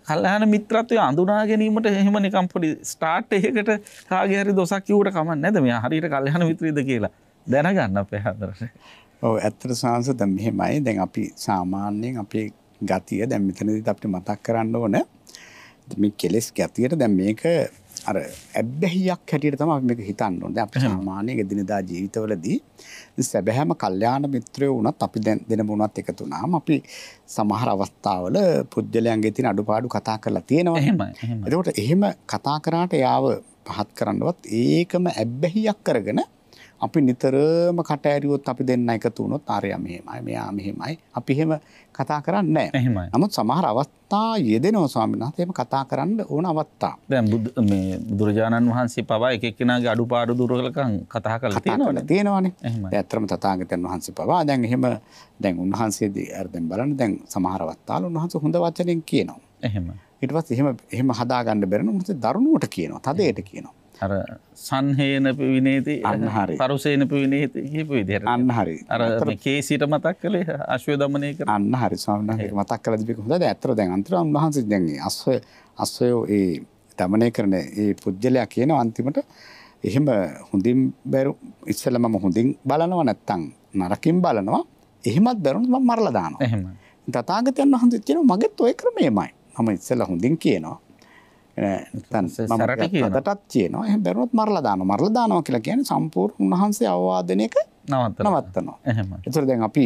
කල්යාණ මිත්‍රත්වය අඳුනා ගැනීමට එහෙම නිකම් පොඩි ස්ටාර්ට් එකකට කාගේ හරි දොසක් කිව්වට කමක් නැද්ද? මෙයා හරියට කල්යාණ මිත්‍රයද කියලා දැනගන්න අපේ හාමුදුරුවෝ. ඔව් ඇත්තට සංස දැන් මෙහෙමයි. දැන් අපි සාමාන්‍යයෙන් අපේ ගතිය දැන් මෙතනදිත් අපිට මතක් කරන්න ඕන මේ කෙලෙස් ගතියට දැන් මේක අර ඇබ්බැහියක් හැටියට තමයි අපි මේක හිතන්න ඕනේ. දැන් අපි සාමාන්‍ය එදිනෙදා ජීවිතවලදී සැබෑම කල්යාණ මිත්‍රයෝ වුණත් අපි දැන් දෙනම වුණත් එකතු වුණාම අපි සමහර අවස්ථාවල පුජ්‍යලයන්ගේ තියෙන අඩුපාඩු කතා කරලා තියෙනවා. එහෙමයි. එතකොට එහෙම කතා කරාට යාව පහත් කරන්නවත් ඒකම ඇබ්බැහියක් කරගෙන අපි නිතරම කට ඇරියොත් අපි දෙන්න එකතු වුණොත් ආරයා මෙහෙමයි මෙයා මෙහෙමයි අපි එහෙම කතා කරන්නේ නැහැ. නමුත් සමහර අවස්ථා යෙදෙනවා ස්වාමීන් වහන්සේ එහෙම කතා කරන්න ඕන අවස්ථා. දැන් මේ බුදුරජාණන් වහන්සේ පවා එක එක්කෙනාගේ අඩුපාඩු දුර්වලකම් කතා කරලා තියෙනවානේ. දැන් ඇත්තටම තථාගතයන් වහන්සේ පවා දැන් එහෙම දැන් උන්වහන්සේදී අර දැන් බලන්න දැන් සමහර අවස්ථාවල උන්වහන්සේ හොඳ වචනෙන් කියනවා. එහෙම. ඊට පස්සේ එහෙම හදාගන්න බැරි නම් උන්වහන්සේ දරුණුවට කියනවා. තදයට කියනවා. අර සංහේන පිවිනේති පරුසේන පිවිනේති කියපු විදිහට. අන්න හරි. අර මේ කේසීට මතක් කළේ අශ්වය දමනය කරන. අන්න හරි ස්වාමීන් වහන්සේ මතක් කළා දීපේ හොඳද? ඇත්තට දැන් අන්තිම උන්වහන්සේ දැන් මේ අශ්වයෝ ඒ දමනය කරන ඒ පුජ්‍යලයා කියන අන්තිමට එහෙම හොඳින් බැරු ඉස්සෙල්ලා මම හොඳින් බලනවා නැත්තම් නරකින් බලනවා. එහෙමත් බැරුණොත් මම මරලා දානවා. එහෙමයි. තථාගතයන් වහන්සේ කියනවා මගෙත් ඔය ක්‍රමෙමයි. මම ඉස්සෙල්ලා හොඳින් කියනවා. අදටත් කියනවා එහෙම බැරුණොත් මරලා දානවා කියලා කියන්නේ සම්පූර්ණ උන්වහන්සේ අවවාදනයක නවත්තනවා. ඒතර දැන් අපි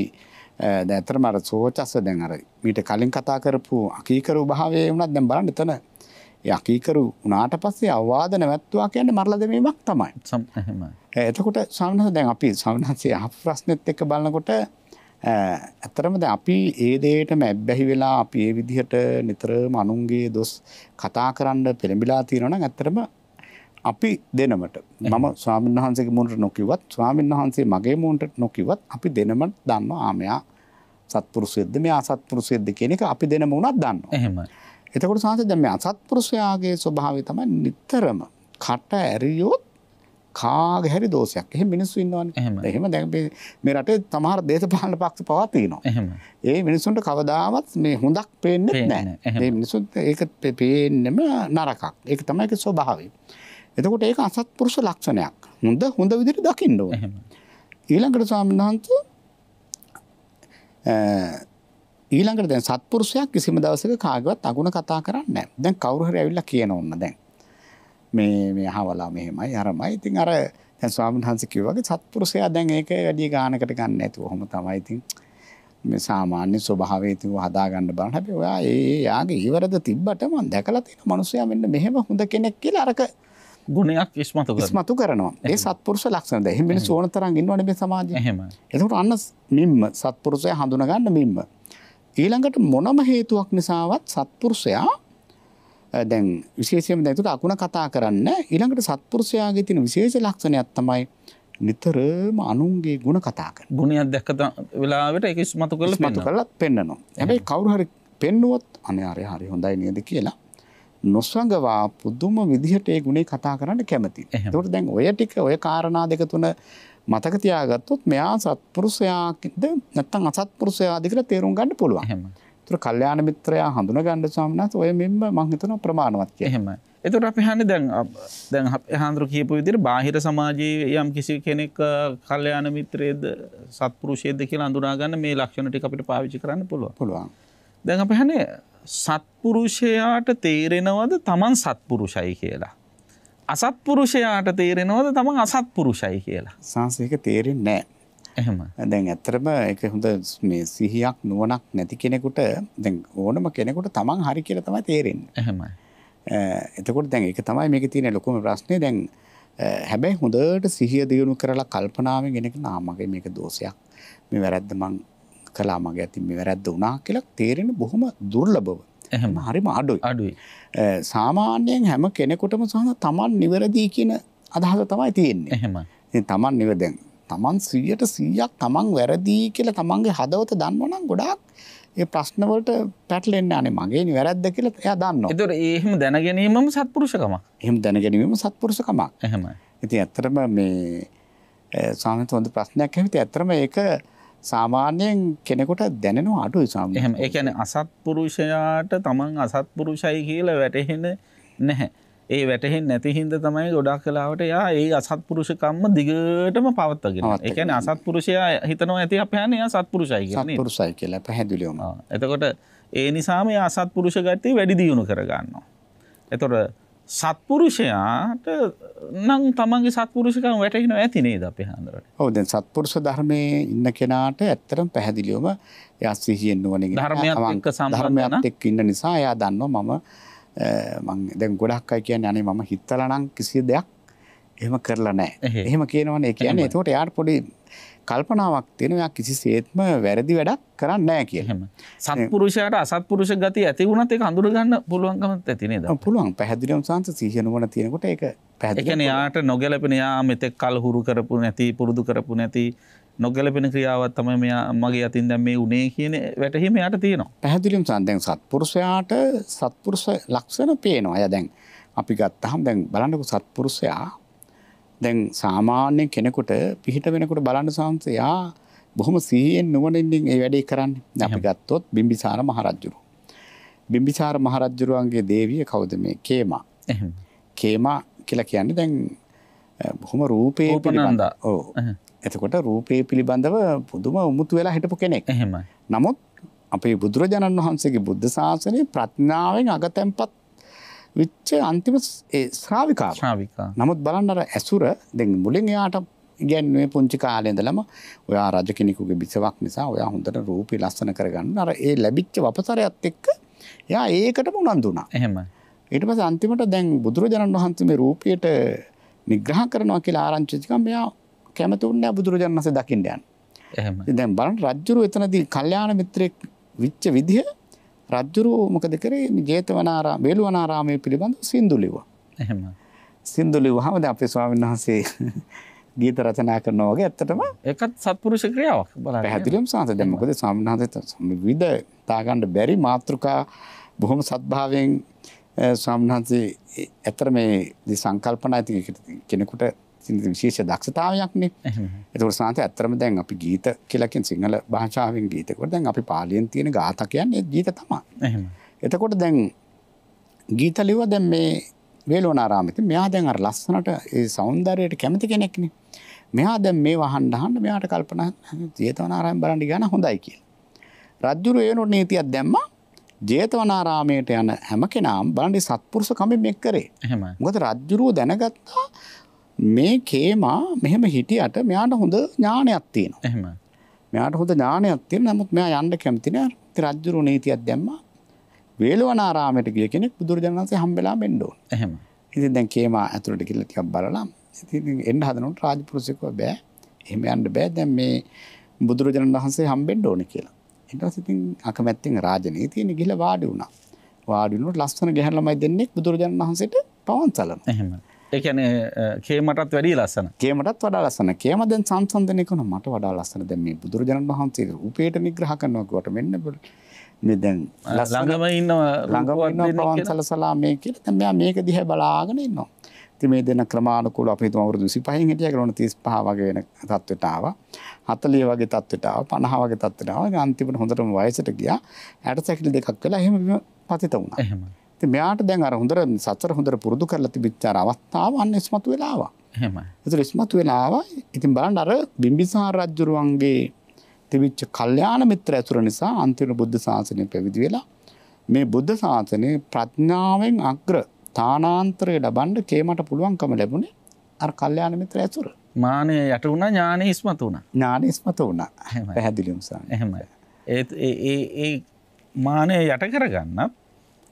දැන් අතරම අර සෝචස්ස දැන් අර මීට කලින් කතා කරපු අකීකරු භාවයේ වුණත් දැන් බලන්න එතන ඒ අකීකරු වුණාට පස්සේ අවවාද නැවැත්තුවා කියන්නේ මරලා දැමීමක් තමයි. එහෙමයි. එතකොට ස්වාමීන් වහන්සේ දැන් අපි ස්වාමීන් වහන්සේ අහපු ප්‍රශ්නෙත් එක්ක බලනකොට ඇත්තරම දැන් අපි ඒ දෙයටම ඇබ්බැහි වෙලා අපි ඒ විදිහට නිතරම අනුන්ගේ දොස් කතා කරන්න පෙළඹිලා තියෙනවා නම් ඇත්තරම අපි දෙනමට මම ස්වාමීන් වහන්සේගේ මුණට නොකියුවත් ස්වාමීන් වහන්සේ මගේ මුණට නොකියුවත් අපි දෙනම දන්නවා ආමයා සත්පුරුෂයෙක්ද මෙයා අසත්පුරුෂයෙක්ද කියන එක අපි දෙනම උනත් දන්නවා. එහෙමයි. එතකොට සාහස දැන් මේ අසත්පුරුෂයාගේ ස්වභාවය තමයි නිතරම කට ඇරියොත් කාගේ හරි දෝෂයක්. එහෙම මිනිස්සු ඉන්නවනේ. එහෙම දැන් මේ රටේ සමහර දේශපාලන පක්ෂ පවා තියෙනවා. ඒ මිනිස්සුන්ට කවදාවත් මේ හොඳක් පේන්නේ නැහැ. මේ මිනිස්සුන්ට ඒක පේන්නේම නරකක්. ඒක තමයි ඒකේ ස්වභාවය. එතකොට ඒක අසත්පුරුෂ ලක්ෂණයක්. හොඳ විදිහට දකින්න ඕනේ. ඊළඟට ස්වාමීන් වහන්සේ ඊළඟට දැන් සත්පුරුෂයා කිසිම දවසක කාගවත් අගුණ කතා කරන්නේ නැහැ. දැන් කවුරු හරි ඇවිල්ලා කියන ඕන්න දැන් මේ අහවලා මෙහෙමයි අරමයි. ඉතින් අර දැන් ස්වාමීන් වහන්සේ කිව්වා වගේ සත්පුරුෂයා දැන් ඒක වැඩි ගානකට ගන්න නැතුව ඔහොම තමයි ඉතින් මේ සාමාන්‍ය ස්වභාවය තියව හදා ගන්න බලන හැබැයි ඔයා යාගේ ඊවරද තිබ්බට මම දැකලා තියෙන මිනිස්සයා මෙන්න මෙහෙම හොඳ කෙනෙක් කියලා අරක ගුණයක් ඉස්මතු කරනවා. ඒ සත්පුරුෂ ලක්ෂණ. දැන් මිනිස්සු ඕන තරම් ඉන්නවනේ මේ සමාජයේ. එහෙමයි. එතකොට අන්න මිම්ම සත්පුරුෂයා හඳුනා ගන්න මිම්ම. ඊළඟට මොනම හේතුවක් නිසාවත් සත්පුරුෂයා දැන් විශේෂයෙන්ම දැන් ඒකට අකුණ කතා කරන්න ඊළඟට සත්පුරුෂයාගේ තියෙන විශේෂ ලක්ෂණයක් තමයි නිතරම අනුන්ගේ ಗುಣ කතා කරන. ගුණයක් දැක්ක වෙලාවට ඒක ඉස්මතු කරලා පෙන්නනවා. හැබැයි කවුරු හරි පෙන්නුවොත් අනේ හරි හොඳයි නේද කියලා නොසඟවා පුදුම විදිහට ඒ ගුණේ කතා කරන්න කැමතියි. ඒකට දැන් ඔය කාරණා දෙක තුන මතක තියාගත්තොත් මෙයා සත්පුරුෂයාද නැත්නම් අසත්පුරුෂයාද කියලා තේරුම් ගන්න පුළුවන්. ඒතර කල්යාණ මිත්‍රයා හඳුනා ගන්න ස්වාමීනාත් ඔය මෙන්න මම හිතනවා ප්‍රමාණවත් කියලා. එහෙමයි. ඒතර අපි හන්නේ දැන් හාන්දරු කියපු විදිහට බාහිර සමාජයේ යම් කිසි කෙනෙක් කල්යාණ මිත්‍රයේද සත්පුරුෂයේද කියලා හඳුනා ගන්න මේ ලක්ෂණ ටික අපිට පාවිච්චි කරන්න පුළුවන්. දැන් අපි හන්නේ සත්පුරුෂයාට තේරෙනවද තමන් සත්පුරුෂයි කියලා? අසත්පුරුෂයාට තේරෙනවද තමන් අසත්පුරුෂයි කියලා? සංසේක තේරෙන්නේ නැහැ. එහෙම. දැන් ඇත්තටම ඒක හොඳ මේ සිහියක් නුවණක් නැති කෙනෙකුට දැන් ඕනම කෙනෙකුට තමන් හරි කියලා තමයි තේරෙන්නේ. එහෙමයි. එතකොට දැන් ඒක තමයි මේකේ තියෙන ලොකුම ප්‍රශ්නේ. දැන් හැබැයි හොඳට සිහිය දියුණු කරලා කල්පනාවෙන් එනක මගේ මේක දෝෂයක්. මේ වැරද්ද මං කළා මගේ අතින් මේ වැරද්ද වුණා කියලා තේරෙන බොහොම දුර්ලභව. එහෙම හරිම අඩුයි. සාමාන්‍යයෙන් හැම කෙනෙකුටම තමන් නිවැරදි කියන අදහස තමයි තියෙන්නේ. එහෙමයි. ඉතින් තමන් නිවැරදි තමන් 100% තමන් වැරදි කියලා තමන්ගේ හදවත දන්නවනම් ගොඩාක් ඒ ප්‍රශ්න වලට පැටලෙන්නේ නැහැ. මගේ වැරද්ද කියලා එයා දන්නවා. ඒතර එහෙම දැනගැනීමම සත්පුරුෂකමක්. එහෙම දැනගැනීමම සත්පුරුෂකමක්. එහෙමයි. ඉතින් ඇත්තටම මේ සාමාන්‍ය හොඳ ප්‍රශ්නයක් හැවිත ඇත්තටම ඒක සාමාන්‍යයෙන් කෙනෙකුට දැනෙනවා අඩුයි සාමාන්‍යයෙන්. එහෙම. ඒ කියන්නේ අසත්පුරුෂයාට තමන් අසත්පුරුෂයි කියලා වැටහෙන්නේ නැහැ. ඒ වැටහෙන්නේ නැති හින්දා තමයි ගොඩක් කලාවට යා ඒ අසත්පුරුෂකම්ම දිගටම පවත්වාගෙන. ඒ කියන්නේ අසත්පුරුෂයා හිතනවා ඇති අපේ යන්නේ යා සත්පුරුෂයි කියලා නේද? සත්පුරුෂයි කියලා පැහැදිලිවම. එතකොට ඒ නිසාම යා අසත්පුරුෂ ගතිය වැඩි දියුණු කර ගන්නවා. එතකොට සත්පුරුෂයාට නම් තමන්ගේ සත්පුරුෂකම් වැටහෙනවා ඇති නේද අපේ හාමුදුරනේ? ඔව් දැන් සත්පුරුෂ ධර්මයේ ඉන්න කෙනාට ඇත්තටම පැහැදිලිවම එයා සිහියෙන් නුවණින් ධර්මයත් එක්ක ධර්මයත් එක්ක ඉන්න නිසා එයා දන්නවා මම දැන් ගොඩක් අය කියන්නේ අනේ මම හිතලා නම් කිසි දෙයක් එහෙම කරලා නැහැ. එහෙම කියනවනේ. ඒ කියන්නේ එතකොට එයාට පොඩි කල්පනාවක් තියෙනවා එයා කිසිසේත්ම වැරදි වැඩක් කරන්නේ නැහැ කියලා. එහෙම. සත්පුරුෂයාට අසත්පුරුෂ ගතිය ඇති වුණත් ඒක අඳුර ගන්න පුළුවන්කමක් ඇති නේද? පුළුවන්. පැහැදිලිවම සංස සිහිය නුවණ තියෙනකොට ඒක පැහැදිලි. ඒ කියන්නේ යාට නොගැලපෙන යා මෙතෙක් කල හුරු කරපු නැති පුරුදු කරපු නැති නොගැලපෙන ක්‍රියාවක් තමයි මෙයා මගේ අතින් දැන් මේ උනේ කියන වැටහීම යාට තියෙනවා. පැහැදිලිවම සංස දැන් සත්පුරුෂයාට සත්පුරුෂ ලක්ෂණ පේනවා. අය දැන් අපි ගත්තාම දැන් බලන්නකො සත්පුරුෂයා දැන් සාමාන්‍ය කෙනෙකුට පිහිට වෙනකොට බලන්න සංසයා බොහොම සිහියෙන් නුවණින් මේ වැඩේ කරන්නේ. දැන් අපි ගත්තොත් බිම්බිසාර මහරජුරු. බිම්බිසාර මහරජුරුවන්ගේ දේවිය කවුද මේ? කේමා. එහෙම. කේමා කියලා කියන්නේ දැන් බොහොම රූපේ පිළිබඳ. ඔව්. එතකොට රූපේ පිළිබඳව පුදුම උමුතු වෙලා හිටපු කෙනෙක්. එහෙමයි. නමුත් අපේ බුදුරජාණන් වහන්සේගේ බුද්ධ ශාසනයේ ප්‍රඥාවෙන් අගතැන්පත් විච්ච අන්තිම ශ්‍රාවිකාව. නමුත් බලන්න අර ඇසුර දැන් මුලින් එයාට ඉගැන්වුවේ පුංචි කාලේ ඉඳලම ඔයා රජ කෙනෙකුගේ බිසවක් නිසා ඔයා හොඳට රූපේ ලස්සන කරගන්න අර ඒ ලැබිච්ච වපසරයත් එක්ක එයා ඒකටම උනන්දු වුණා. එහෙමයි. ඊට පස්සේ අන්තිමට දැන් බුදුරජාණන් වහන්සේ මේ රූපයට නිග්‍රහ කරනවා කියලා ආරංචි වෙච්ච මෙයා කැමති වුණේ බුදුරජාණන් වහන්සේ දකින්න යන්න. එහෙමයි. දැන් බලන්න රජුරු එතනදී කල්යාණ මිත්‍රෙක් විච්ච විදිහ රජුරු මොකද කරේ ජේතවනාරාම වේළුවනාරාමයේ පිළිබඳව සින්දු ලිව්වා. එහෙමයි. සින්දු ලිව්වහම දැන් අපේ ස්වාමීන් වහන්සේ ගීත රචනා කරනවා වගේ ඇත්තටම ඒකත් සත්පුරුෂ ක්‍රියාවක් බලන්න. පැහැදිලිවම සාන්ත දැන් මොකද ස්වාමීන් වහන්සේ විවිධ තාගන්න බැරි මාතෘකා බොහොම සත්භාවයෙන් ස්වාමීන් වහන්සේ ඇත්තට මේ සංකල්පනා ඇති කෙනෙකුට විශේෂ දක්ෂතාවයක් නේ. ඒකෝර සාන්ත ඇත්තටම දැන් අපි ගීත කියලා කියන සිංහල භාෂාවෙන් ගීතකොට දැන් අපි පාලියෙන් තියෙන ගාථා කියන්නේ ගීත තමයි. එහෙම. එතකොට දැන් ගීත ලිව්ව දැන් මේ වේළුවනාරාමෙත් මෙයා දැන් අර ලස්සනට ඒ సౌందර්යයට කැමති කෙනෙක්නේ. මෙයා දැන් මේ වහන්න මෙයාට කල්පනා ජේතවනාරාමයෙන් බලන්න ගියා නම් හොඳයි කියලා. රජුරු ඒනො නීතියක් දැම්මා ජේතවනාරාමයට යන හැම කෙනාම බලන්නේ සත්පුරුෂ කමෙන් මේක කරේ. එහෙමයි. මොකද රජුරුව දැනගත්තා මේ කේමා මෙහෙම හිටියට මෙයාට හොඳ ඥානයක් තියෙනවා. එහෙමයි. මෙයාට හොඳ ඥානයක් තියෙනවා. නමුත් මෙයා යන්න කැමති නෑ. රජුරුව නීතියක් දැම්මා. වේළුවනාරාමයට ගිය කෙනෙක් බුදුරජාණන් වහන්සේ හම්බෙලා මෙන්න ඕන. එහෙම. ඉතින් දැන් කේමා ඇතුළට ගිහලා ටිකක් බලලා ඉතින් එන්න හදනකොට රාජපුරුෂයෙක්ව බෑ. එහෙම යන්න බෑ. දැන් මේ බුදුරජාණන් වහන්සේ හම්බෙන්න ඕනේ කියලා. ඊට පස්සේ ඉතින් අකමැත්තෙන් රාජනීතියනේ ගිහලා වාඩි වුණා. වාඩි වුණොත් ලස්සන ගැහැණු ළමයි දෙන්නෙක් බුදුරජාණන් වහන්සේට පවන් සලනවා. එහෙම. ඒ කියන්නේ කේමටත් වැඩිය ලස්සන. කේමටත් වඩා ලස්සන. කේම දැන් සංසන්දනය කරනවා මට වඩා ලස්සන. දැන් මේ බුදුරජාණන් වහන්සේ රූපේට නිග්‍රහ කරනවා කොට මෙන්න මේ දැන් ළඟම ඉන්න පවන් සලසලා මේ කියලා දැන් මෙයා මේක දිහා බලාගෙන ඉන්නවා. ඉතින් මේ දෙන ක්‍රමානුකූලව අපි හිතමු අවුරුදු 25න් හිටියා කියලා 35 වගේ වෙන තත්ත්වයට ආවා. 40 වගේ තත්ත්වයට ආවා. 50 වගේ තත්ත්වයට ආවා. අන්තිමට හොඳටම වයසට ගියා. 60 දෙකක් වෙලා එහෙම පතිත වුණා. එහෙම. ඉතින් මෙයාට දැන් අර හොඳට සතර හොඳට පුරුදු කරලා තිබිච්ච අර අවස්ථාව අන්න ඉස්මතු වෙලා ආවා. එහෙමයි. ඒතර ඉස්මතු වෙලා ආවා. ඉතින් බලන්න අර බිම්බිසාර රජුරුවන්ගේ තිබිච්ච කල්යාණ මිත්‍ර ඇසුර නිසා අන්තිම බුද්ධ ශාසනය පැවිදි වෙලා මේ බුද්ධ ශාසනයේ ප්‍රඥාවෙන් අග්‍ර තානාන්තරය ලබන්න කේමට පුළුවන්කම ලැබුණේ අර කල්යාණ මිත්‍ර ඇසුර. මානෙ යට වුණා ඥානෙ ඉස්මතු වුණා. ඥානෙ ඉස්මතු වුණා. පැහැදිලිවම සාරයි. එහෙමයි. ඒ මානෙ යට කරගන්නත්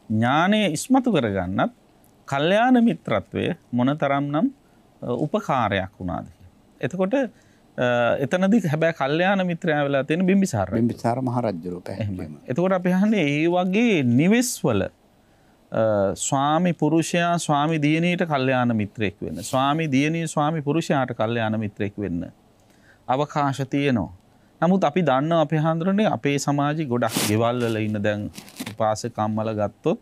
ඥානෙ ඉස්මතු කරගන්නත් කල්යාණ මිත්‍රත්වය මොනතරම්නම් උපකාරයක් වුණාද. එතකොට එතනදී හැබැයි කල්යාණ මිත්‍රයා වෙලා තියෙන බිම්බිසාර මහරජුරුව පැහැදිලිවම. එතකොට අපි අහන්නේ ඒ වගේ නිවෙස්වල ස්වාමි පුරුෂයා ස්වාමි දියණියට කල්යාණ මිත්‍රෙක් වෙන්න. ස්වාමි දියණිය ස්වාමි පුරුෂයාට කල්යාණ මිත්‍රෙක් වෙන්න අවකාශ තියෙනවා. නමුත් අපි දන්නවා අපේ හාමුදුරනේ අපේ සමාජයේ ගොඩක් ගෙවල් වල ඉන්න දැන් උපාසක අම්මලා ගත්තොත්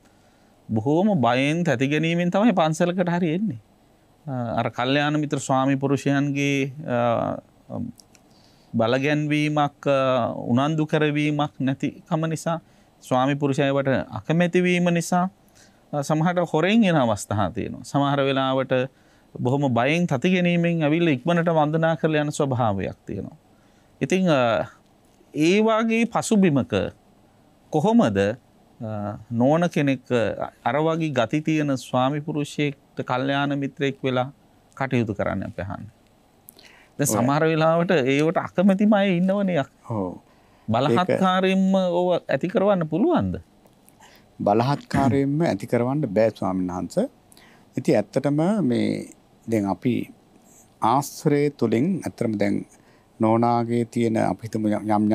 බොහෝම බයෙන් තැති ගැනීමෙන් තමයි පන්සලකට හරි එන්නේ. අර කල්යාණ මිත්‍ර ස්වාමි පුරුෂයන්ගේ බලගැන්වීමක් උනන්දු කරවීමක් නැතිකම නිසා ස්වාමි පුරුෂයවට අකමැති වීම නිසා සමහරට හොරෙන් එන අවස්ථා තියෙනවා. සමහර වෙලාවට බොහොම බයෙන් තති ගැනීමෙන් ඇවිල්ලා ඉක්මනට වන්දනා කරලා යන ස්වභාවයක් තියෙනවා. ඉතින් ඒ වාගේ පසුබිමක කොහොමද නෝන කෙනෙක් අර වගේ ගති තියෙන ස්වාමි පුරුෂයෙක්ට කල්යාණ මිත්‍රයෙක් වෙලා කටයුතු කරන්න අපි අහන්නේ. දැන් සමහර වෙලාවට ඒවට අකමැතිම අය ඉන්නවනේ. ඔව්. බලහත්කාරයෙන්ම ඕව ඇති කරවන්න පුළුවන්ද? බලහත්කාරයෙන්ම ඇති කරවන්න බෑ ස්වාමීන් වහන්සේ. ඉතින් ඇත්තටම මේ දැන් අපි ආශ්‍රය තුලින් ඇත්තටම දැන් නෝනාගේ තියෙන අපි හිතමු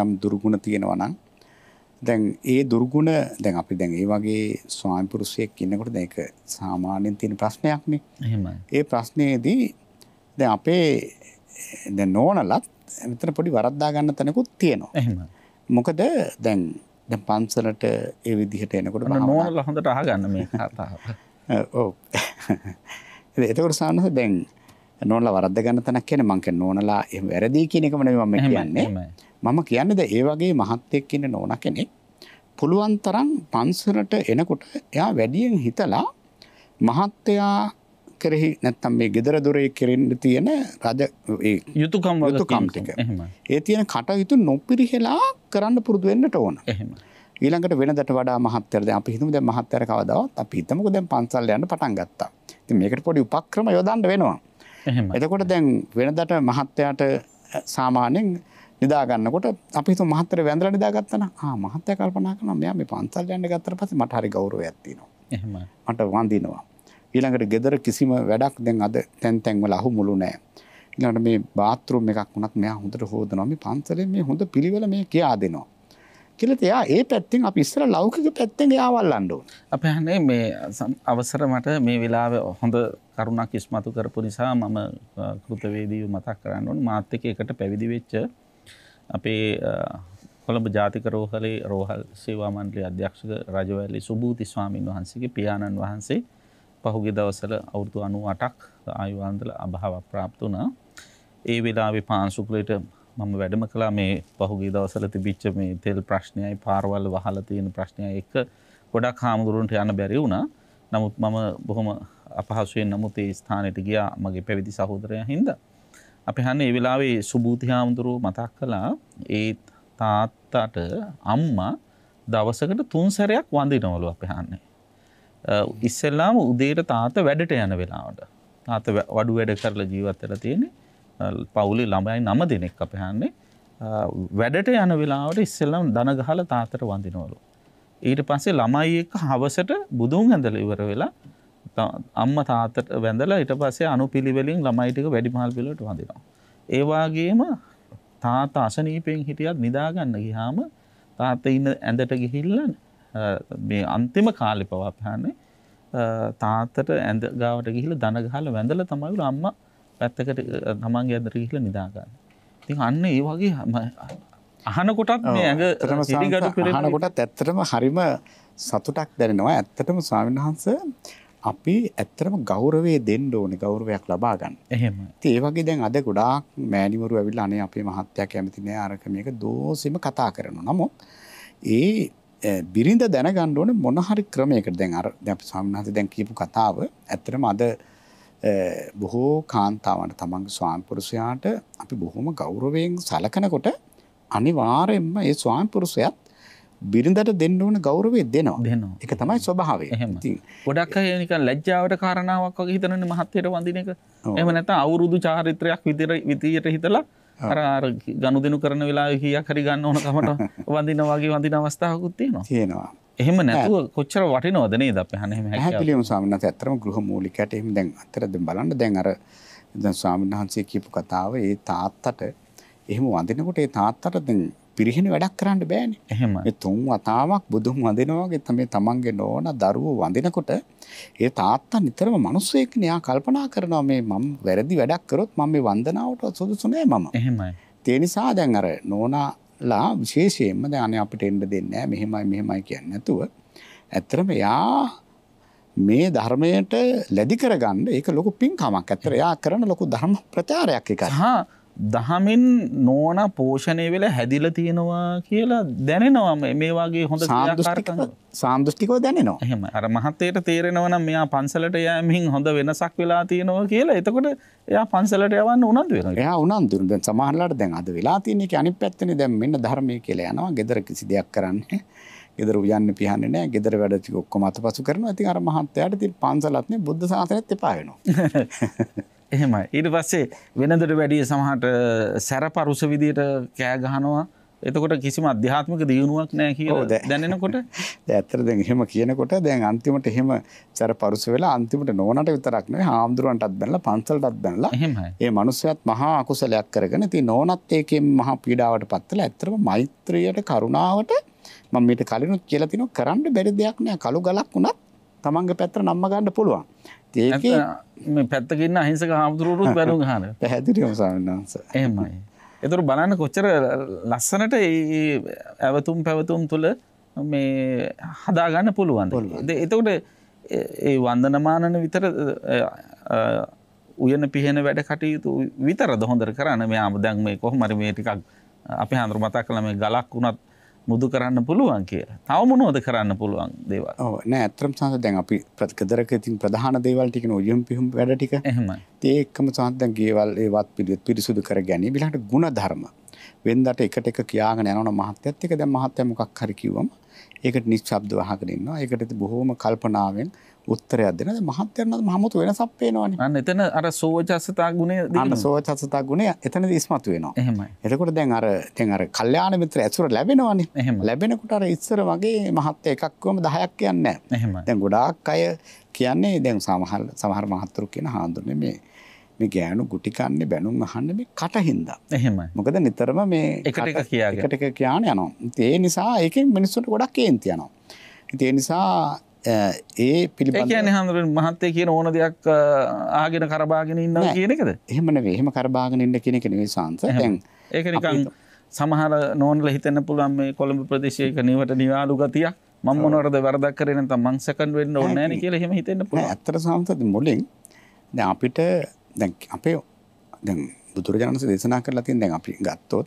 යම් දුර්ගුණ තියෙනවා නම් දැන් ඒ දුර්ගුණ දැන් අපි දැන් ඒ වගේ ස්වාමි පුරුෂයෙක් ඉන්නකොට දැන් ඒක සාමාන්‍යයෙන් තියෙන ප්‍රශ්නයක් නේ. එහෙමයි. ඒ ප්‍රශ්නේදී දැන් අපේ දැන් නෝනලත් මෙතන පොඩි වරද්දා ගන්න තැනකුත් තියෙනවා. එහෙමයි. මොකද දැන් පන්සලට ඒ විදිහට එනකොට නෝනලා හොඳට අහගන්න මේ කතාව. ඔව්. එතකොට සානස දැන් නෝනලා වරද්ද ගන්න තැනක් කියන්නේ මං කියන්නේ නෝනලා එහෙම වැරදි කියන එකම නෙමෙයි මම කියන්නේ. මම කියන්නේ දැන් ඒ වගේ මහත්ෙක් ඉන්න නෝනා කෙනෙක් පුළුවන් තරම් පන්සලට එනකොට එයා වැඩියෙන් හිතලා මහත්තයා කෙරෙහි නැත්තම් මේ gedara dore කෙරෙන්න තියෙන රජ ඒ යුතුයකම් ටික. ඒ තියෙන කටයුතු නොපිරිහෙලා කරන්න පුරුදු වෙන්නට ඕන. එහෙම. ඊළඟට වෙනදට වඩා මහත්තයාට දැන් අපි හිතමු දැන් මහත්තයාට කවදාවත් අපි හිතමුකෝ දැන් පන්සල් යන්න පටන් ගත්තා. ඉතින් මේකට පොඩි උපක්‍රම යොදන්න වෙනවා. එහෙම. එතකොට දැන් වෙනදට මහත්තයාට සාමාන්‍යයෙන් නිදා ගන්නකොට අපි හිතමු මහත්තයා වැඳලා නිදාගත්තා නම් මහත්තයා කල්පනා කරනවා මෙයා මේ පන්සල් යන්න ගත්තට පස්සේ මට හරි ගෞරවයක් තියෙනවා. එහෙම. මට වඳිනවා. ඊළඟට ගෙදර කිසිම වැඩක් දැන් අද තැන් වල අහුමුළු නැහැ. ඊළඟට මේ බාත්රූම් එකක් වුණත් මෙයා හොඳට හොදනවා. මේ පන්සලේ මේ හොඳ පිළිවෙල මේ කියා දෙනවා. කියලා එයා ඒ පැත්තෙන් අපි ඉස්සර ලෞකික පැත්තෙන් එයා වල්ලන්න ඕන. අපි අහන්නේ මේ අවසර මට මේ වෙලාවේ හොඳ කරුණක් ඉස්මතු කරපු නිසා මම කෘතවේදීව මතක් කරන්න ඕනේ. මාත් එක්ක එකට පැවිදි වෙච්ච අපේ කොළඹ ජාතික රෝහලේ රෝහල් සේවා මණ්ඩලයේ අධ්‍යක්ෂක රජවැලි සුබූති ස්වාමීන් වහන්සේගේ පියාණන් වහන්සේ පහුගිය දවස්වල අවුරුදු 98ක් ආයු වන්දල අභාව ප්‍රාප්ත වුණා. ඒ වෙලාවේ පාන්සුකුලේට මම වැඩම කළා මේ පහුගිය දවස්වල තිබිච්ච මේ තෙල් ප්‍රශ්නයයි පාරවල් වහලා තියෙන ප්‍රශ්නයයි එක්ක ගොඩක් හාමුදුරුවන්ට යන්න බැරි වුණා. නමුත් මම බොහොම අපහසුයෙන් නමුත් ඒ ස්ථානෙට ගියා මගේ පැවිදි සහෝදරයා හින්දා. අපි හන්නේ ඒ වෙලාවේ සුබූති හාමුදුරුව මතක් කළා ඒ තාත්තට අම්මා දවසකට 3 සැරයක් වඳිනවලු අපි හන්නේ. ඉස්සෙල්ලාම උදේට තාත්තා වැඩට යන වෙලාවට. තාත්තා වඩු වැඩ කරලා ජීවත් වෙලා තියෙන්නේ. පවුලේ ළමයි 9 දෙනෙක් අපි හන්නේ. වැඩට යන වෙලාවට ඉස්සෙල්ලාම දන ගහලා තාත්තට වඳිනවලු. ඊට පස්සේ ළමයි එක්ක හවසට බුදුන් ඇඳලා ඉවර වෙලා අම්මා තාත්තට වැඳලා ඊට පස්සේ අනුපිළිවෙලින් ළමයි ටික වැඩිමහල් පිළිවෙලට වඳිනවා. ඒ වගේම තාත්තා අසනීපෙන් හිටියත් නිදා ගන්න ගියාම තාත්තා ඉන්න ඇඳට ගිහිල්ලා මේ අන්තිම කාලේ පවා පහන්නේ තාත්තට ඇඳ ගාවට ගිහිල්ලා දන ගහලා වැඳලා තමයි අම්මා පැත්තකට තමන්ගේ ඇඳට ගිහිල්ලා නිදා ගන්න. ඉතින් අන්න ඒ වගේ අහන කොටත් මේ ඇඟ සිරිගඩු පෙරෙන අහන කොටත් ඇත්තටම හරිම සතුටක් දැනෙනවා. ඇත්තටම ස්වාමීන් වහන්සේ අපි ඇත්තටම ගෞරවය දෙන්න ඕනේ, ගෞරවයක් ලබා ගන්න. එහෙමයි. ඉතින් ඒ වගේ දැන් අද ගොඩාක් මෑණිවරු ඇවිල්ලා අනේ අපේ මහත්තයා කැමති නෑ අරක මේක දෝෂෙම කතා කරනවා. නමුත් ඒ බිරිඳ දැනගන්න ඕනේ මොන හරි ක්‍රමයකට දැන් අර දැන් අපි ස්වාමීන් වහන්සේ දැන් කියපු කතාව ඇත්තටම අද බොහෝ කාන්තාවන්ට තමන්ගේ ස්වාමි පුරුෂයාට අපි බොහොම ගෞරවයෙන් සලකනකොට අනිවාර්යයෙන්ම ඒ ස්වාමි පුරුෂයාත් බිරිඳට දෙන්න ඕන ගෞරවය දෙනවා. ඒක තමයි ස්වභාවය. ඉතින් ගොඩක් අය නිකන් ලැජ්ජාවට කාරණාවක් වගේ හිතනනේ මහත්යට වඳින එක. එහෙම නැත්නම් අවුරුදු චාරිත්‍රයක් විදියට හිතලා අර ගනුදෙනු කරන වෙලාවේ කීයක් හරි ගන්න ඕන කමට වඳින වගේ වඳින අවස්ථාවකුත් තියෙනවා. එහෙම නැතුව කොච්චර වටිනවද නේද අපි අහන්නේ එහෙම හැකියාව. හැපිලියම ස්වාමීන් වහන්සේ ඇත්තටම ගෘහ මූලිකයට එහෙම දැන් අතර දැන් බලන්න දැන් අර දැන් ස්වාමීන් වහන්සේ කියපු කතාව ඒ තාත්තට එහෙම වඳිනකොට ඒ තාත්තට දැන් පිරිහෙන වැඩක් කරන්න බෑනේ. එහෙමයි. ඒ 3 වතාවක් බුදුන් වඳිනවා වගේ තමයි තමන්ගේ නෝන දරුවෝ වඳිනකොට ඒ තාත්තා නිතරම මිනිස්සෙක් නේ ආ කල්පනා කරනවා මේ මම වැරදි වැඩක් කරොත් මම මේ වන්දනාවට සුදුසු නෑ මම. එහෙමයි. ඒ නිසා දැන් අර නෝනාලා විශේෂයෙන්ම දැන් අනේ අපිට එන්න දෙන්නේ නෑ මෙහෙමයි කියන්නේ නැතුව ඇත්තටම යා මේ ධර්මයට ලැබි කරගන්න ඒක ලොකු පින්කමක්. ඇත්තට යා කරන ලොකු ධර්ම ප්‍රචාරයක් එකයි. දහමින් නෝන පෝෂණය වෙලා හැදිලා තියෙනවා කියලා දැනෙනවා මේ වගේ හොඳ ක්‍රියාකාරකම් සාන්දෘෂ්ටිකව දැනෙනවා. එහෙම අර මහත්තයට තේරෙනවා නම් මෙයා පන්සලට යෑමෙන් හොඳ වෙනසක් වෙලා තියෙනවා කියලා. එතකොට එයා පන්සලට යවන්න උනන්දු වෙනවා. එයා උනන්දු වෙනවා. දැන් සමහරලාට දැන් අද වෙලා තියෙන එක අනිත් පැත්තනේ දැන් මෙන්න ධර්මයේ කියලා යනවා. gedara කිසි දෙයක් කරන්නේ. ගෙදර උයන්නේ පිහන්නේ නැහැ. ගෙදර වැඩ ටික ඔක්කොම අතපසු කරනවා. ඉතින් අර මහත්තයාට ඉතින් පන්සලත් නේ බුද්ධ ශාසනයත් එපා වෙනවා. එහෙමයි. ඊට පස්සේ වෙනදට වැඩිය සමහරට සැරපරුස විදියට කෑ ගහනවා. එතකොට කිසිම අධ්‍යාත්මික දියුණුවක් නැහැ කියලා දැනෙනකොට දැන් ඇත්තට දැන් එහෙම කියනකොට දැන් අන්තිමට එහෙම සැරපරුස වෙලා අන්තිමට නෝනට විතරක් නෙවෙයි හාමුදුරුවන්ටත් බැනලා පන්සලටත් බැනලා එහෙමයි. ඒ මනුස්සයාත් මහා අකුසලයක් කරගෙන ඉතින් නෝනත් ඒකෙන් මහා පීඩාවට පත් වෙලා ඇත්තටම මෛත්‍රියට කරුණාවට මම මීට කලිනුත් කියලා තිනවා කරන්න බැරි දෙයක් නෑ. කළු ගලක් වුණත් තමන්ගේ පැත්තට නම්ම ගන්න පුළුවන්. ඒකේ මේ පැත්තක ඉන්න අහිංසක හාමුදුරුවෝත් බැනුම් ගහන. පැහැදිලිවම ස්වාමීන් වහන්සේ. එහෙමයි. ඒතර බලන්න කොච්චර ලස්සනට ඒ ඇවතුම් පැවතුම් තුළ මේ හදාගන්න පුළුවන්. එතකොට ඒ වන්දනමානන විතර උයන පිහෙන වැඩ කටයුතු විතරද හොඳට කරන්න. මෙයාම දැන් මේ කොහොම හරි මේ ටිකක් අපි හඳුර මතක් කළා මේ ගලක් වුණත් මුදු කරන්න පුළුවන් කියලා. තව මොනවද කරන්න පුළුවන් දේවල්? ඔව් නෑ අත්‍තරම් සංස දැන් අපි ගෙදරක ඉතින් ප්‍රධාන දේවල් ටික නේ උයම් පිහුම් වැඩ ටික. එහෙමයි. ඒ එක්කම සංස දැන් ගේවල් ඒවත් පිරිසුදු කර ගැනීම ඊළඟට ගුණ ධර්ම. වෙනදාට එකට එක කියාගෙන යනවනම් මහත්යත් එක දැන් මහත්ය මොකක් හරි කිව්වම ඒකට නිශ්ශබ්දව අහගෙන ඉන්නවා. ඒකට බොහොම කල්පනාවෙන් උත්තරයක් දෙනවා. දැන් මහත්යන් නම් මහමුතු වෙනසක් පේනවනේ. අන්න එතන අර සෝවචස්සතා ගුණය දිනනවා. අන්න සෝවචස්සතා ගුණය එතනදී ඉස්මතු වෙනවා. එහෙමයි. එතකොට දැන් අර කල්යාණ මිත්‍ර ඇසුර ලැබෙනවනේ. ලැබෙනකොට අර ඉස්සර වගේ මහත්ය එකක්වම 10ක් කියන්නේ නැහැ. එහෙමයි. දැන් ගොඩාක් අය කියන්නේ දැන් සමහර මහත්තුරු කියන හාඳුන්නේ මේ ගෑනු ගුටි කන්නේ බැනුම් අහන්නේ මේ කටින්දා. එහෙමයි. මොකද නිතරම මේ එකට එක කියාගෙන යනවා. ඒ නිසා ඒකෙන් මිනිස්සුන්ට ගොඩක් කේන්ති යනවා. ඒ නිසා ඒ පිළිබඳව ඒ කියන්නේ හඳුරන මහත්තයා කියන ඕන දෙයක් ආගෙන කරබාගෙන ඉන්නවා කියන එකද? එහෙම නෙවෙයි. එහෙම කරබාගෙන ඉන්න කියන එක නෙවෙයි සංස. දැන් ඒක නිකන් සමහර නෝන්ලා හිතෙන්න පුළුවන් මේ කොළඹ ප්‍රදේශයක නිවට නිවාඩු ගතියක් මම මොනවද වරදක් කරේ නැත්නම් මං සෙකන්ඩ් වෙන්න ඕනේ නැහැ නේ කියලා එහෙම හිතෙන්න පුළුවන්. ඇත්තට සංස මුලින් දැන් අපිට දැන් අපේ දැන් බුදුරජාණන් වහන්සේ දේශනා කරලා තියෙන දැන් අපි ගත්තොත්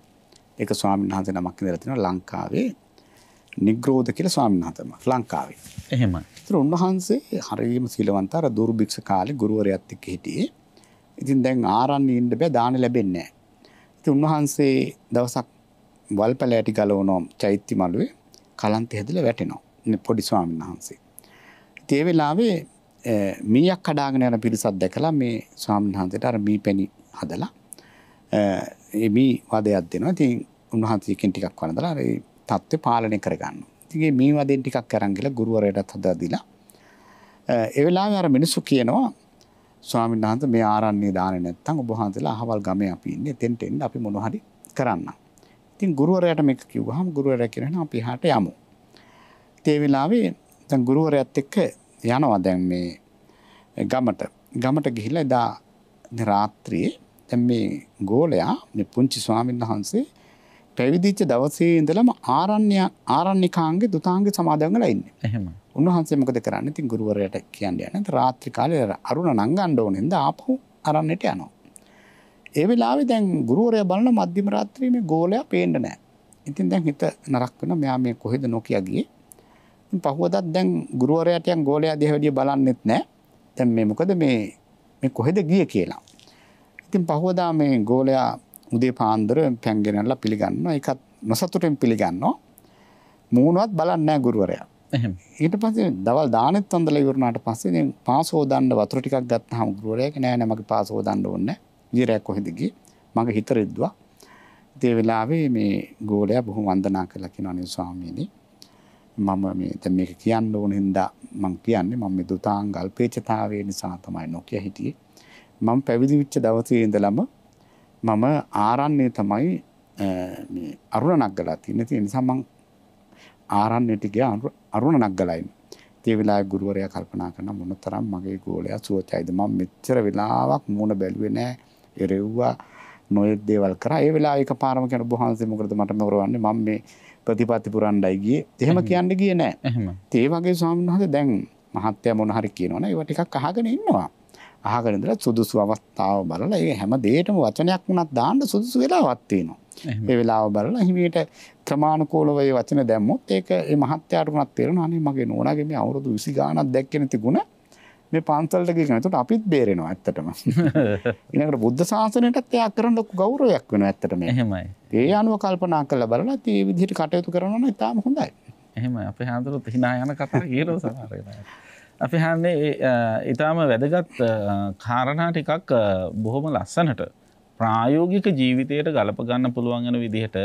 ඒක ස්වාමීන් වහන්සේ නමක් ඉඳලා තිනවා ලංකාවේ නිග්‍රෝධ කියලා ස්වාමීන් වහන්සේ ලංකාවේ. එහෙමයි. ඒතර උන්වහන්සේ හරියම සීලවන්ත අර දුර්භික්ෂ කාලේ ගුරුවරයාත් එක්ක හිටියේ. ඉතින් දැන් ආරණ්‍ය ඉන්න බෑ දාන ලැබෙන්නේ නැහැ. ඉතින් උන්වහන්සේ දවසක් වල්පැලෑටි ගලවනවා චෛත්‍ය මළුවේ කලන්තේ හැදලා වැටෙනවා. පොඩි ස්වාමීන් වහන්සේ. ඉතින් ඒ වෙලාවේ මීයක් කඩාගෙන යන පිරිසක් දැකලා මේ ස්වාමීන් වහන්සේට අර මී පැණි හදලා ඒ මී වදයක් දෙනවා. ඉතින් උන්වහන්සේ එකෙන් ටිකක් වළඳලා අර ඒ තත්ත්වය පාලනය කරගන්නවා. ඉතින් මේ මී වදෙන් ටිකක් අරන් ගිහලා ගුරුවරයාටත් හදලා දීලා ඒ වෙලාවේ අර මිනිස්සු කියනවා ස්වාමීන් වහන්සේ මේ ආරණ්‍ය දාන්නේ නැත්තම් ඔබ වහන්සේලා අහවල් ගමේ අපි ඉන්නේ එතෙන්ට එන්න අපි මොනවා හරි කරන්න. ඉතින් ගුරුවරයාට මේක කිව්වහම ගුරුවරයා කියනවා අපි එහාට යමු. ඒ වෙලාවේ දැන් ගුරුවරයාත් එක්ක යනවා දැන් මේ ගමට ගිහිල්ලා එදා රාත්‍රියේ දැන් මේ ගෝලයා මේ පුංචි ස්වාමීන් වහන්සේ පැවිදිච්ච දවසේ ඉඳලම ආරණ්‍යකාංගේ දුතාංගේ සමාදන් වෙලා ඉන්නේ. එහෙමයි. උන්වහන්සේ මොකද කරන්නේ? ඉතින් ගුරුවරයාට කියන්නේ නැහැ. රාත්‍රී කාලේ අරුණ නංගන්න ඕනේ නේද? ආපහු ආරණ්‍යට යනවා. ඒ වෙලාවේ දැන් ගුරුවරයා බලන මධ්‍යම රාත්‍රියේ මේ ගෝලයා පේන්න නැහැ. ඉතින් දැන් හිත නරක වෙනවා. මෙයා මේ කොහෙද නොකිය ගියේ? ඉතින් පහුවදත් දැන් ගුරුවරයාට යන් ගෝලයා දිහා වැඩි බලන්නෙත් නැහැ. දැන් මේ මොකද මේ කොහෙද ගියේ කියලා. ඉතින් පහුවදා මේ ගෝලයා උදේ පාන්දර පැංගෙනලා පිළිගන්නවා. ඒකත් නොසතුටෙන් පිළිගන්නවා. මූණවත් බලන්නේ නැහැ ගුරුවරයා. එහෙම. ඊට පස්සේ දවල් දානෙත් වන්දලා ඉවරනාට පස්සේ දැන් පාසෝ දාන්න වතුර ටිකක් ගත්තාම ගුරුවරයා කිව්වා නෑ මගේ පාසෝ දාන්න ඕනේ නැහැ. ඊරයක් කොහෙද ගියේ? මගේ හිත රෙද්දුවා. ඒ වෙලාවේ මේ ගෝලයා බොහොම වන්දනා කළා කියනවා නේ ස්වාමීනි. මම මේ දැන් මේක කියන්න ඕන හින්දා මම කියන්නේ මම මේ දුතාංග අල්පේච්ඡතාවය නිසා තමයි නොකිය හිටියේ. මම පැවිදි වෙච්ච දවසේ ඉඳලම මම ආරණ්‍ය තමයි මේ අරුණ නග්ගලා තියෙන්නේ. ඒ නිසා මම ආරණ්‍යට ගියා අරුණ නග්ගලා ඉන්නේ. ඒ වෙලාවේ ගුරුවරයා කල්පනා කරන මොනතරම් මගේ ගෝලයා සුවචයිද මම මෙච්චර වෙලාවක් මූණ බැලුවේ නැහැ. එරෙව්වා නොයෙක් දේවල් කරා. ඒ වෙලාවේ එකපාරම කියන ඔබ වහන්සේ මොකටද මට මරවන්නේ මම මේ ප්‍රතිපත්ති පුරන්නයි ගියේ. එහෙම කියන්න ගියේ නැහැ. එහෙම. ඒ වගේ ස්වාමීන් වහන්සේ දැන් මහත්ය මොන හරි කියනවනේ ඒවා ටිකක් අහගෙන ඉන්නවා. අහගෙන ඉඳලා සුදුසු අවස්ථාව බලලා ඒ හැම දෙයකම වචනයක් වුණත් දාන්න සුදුසු වෙලාවක් තියෙනවා. ඒ වෙලාව බලලා හිමීට ක්‍රමානුකූලව ඒ වචන දැම්මොත් ඒක ඒ මහත්යාට උනත් තේරෙනවා අනේ මගේ නෝනාගේ මේ අවුරුදු 20 ගාණක් දැක්කේ නැති ගුණ මේ පන්සලට ගිහින් එතකොට අපිත් බේරෙනවා ඇත්තටම. ඊළඟට බුද්ධ ශාසනයටත් එයා කරන ලොකු ගෞරවයක් වෙනවා ඇත්තටම. එහෙමයි. ඒ අනුව කල්පනා කරලා බලලා ඒ විදිහට කටයුතු කරනවා නම් ඉතාම හොඳයි. එහෙම අපේ හාමුදුරුවෝ hina යන කතා කියනවා සමහර වෙලාවට. අපි හන්නේ ඊටාම වැදගත් කාරණා ටිකක් බොහොම ලස්සනට ප්‍රායෝගික ජීවිතයට ගලප ගන්න පුළුවන් වෙන විදිහට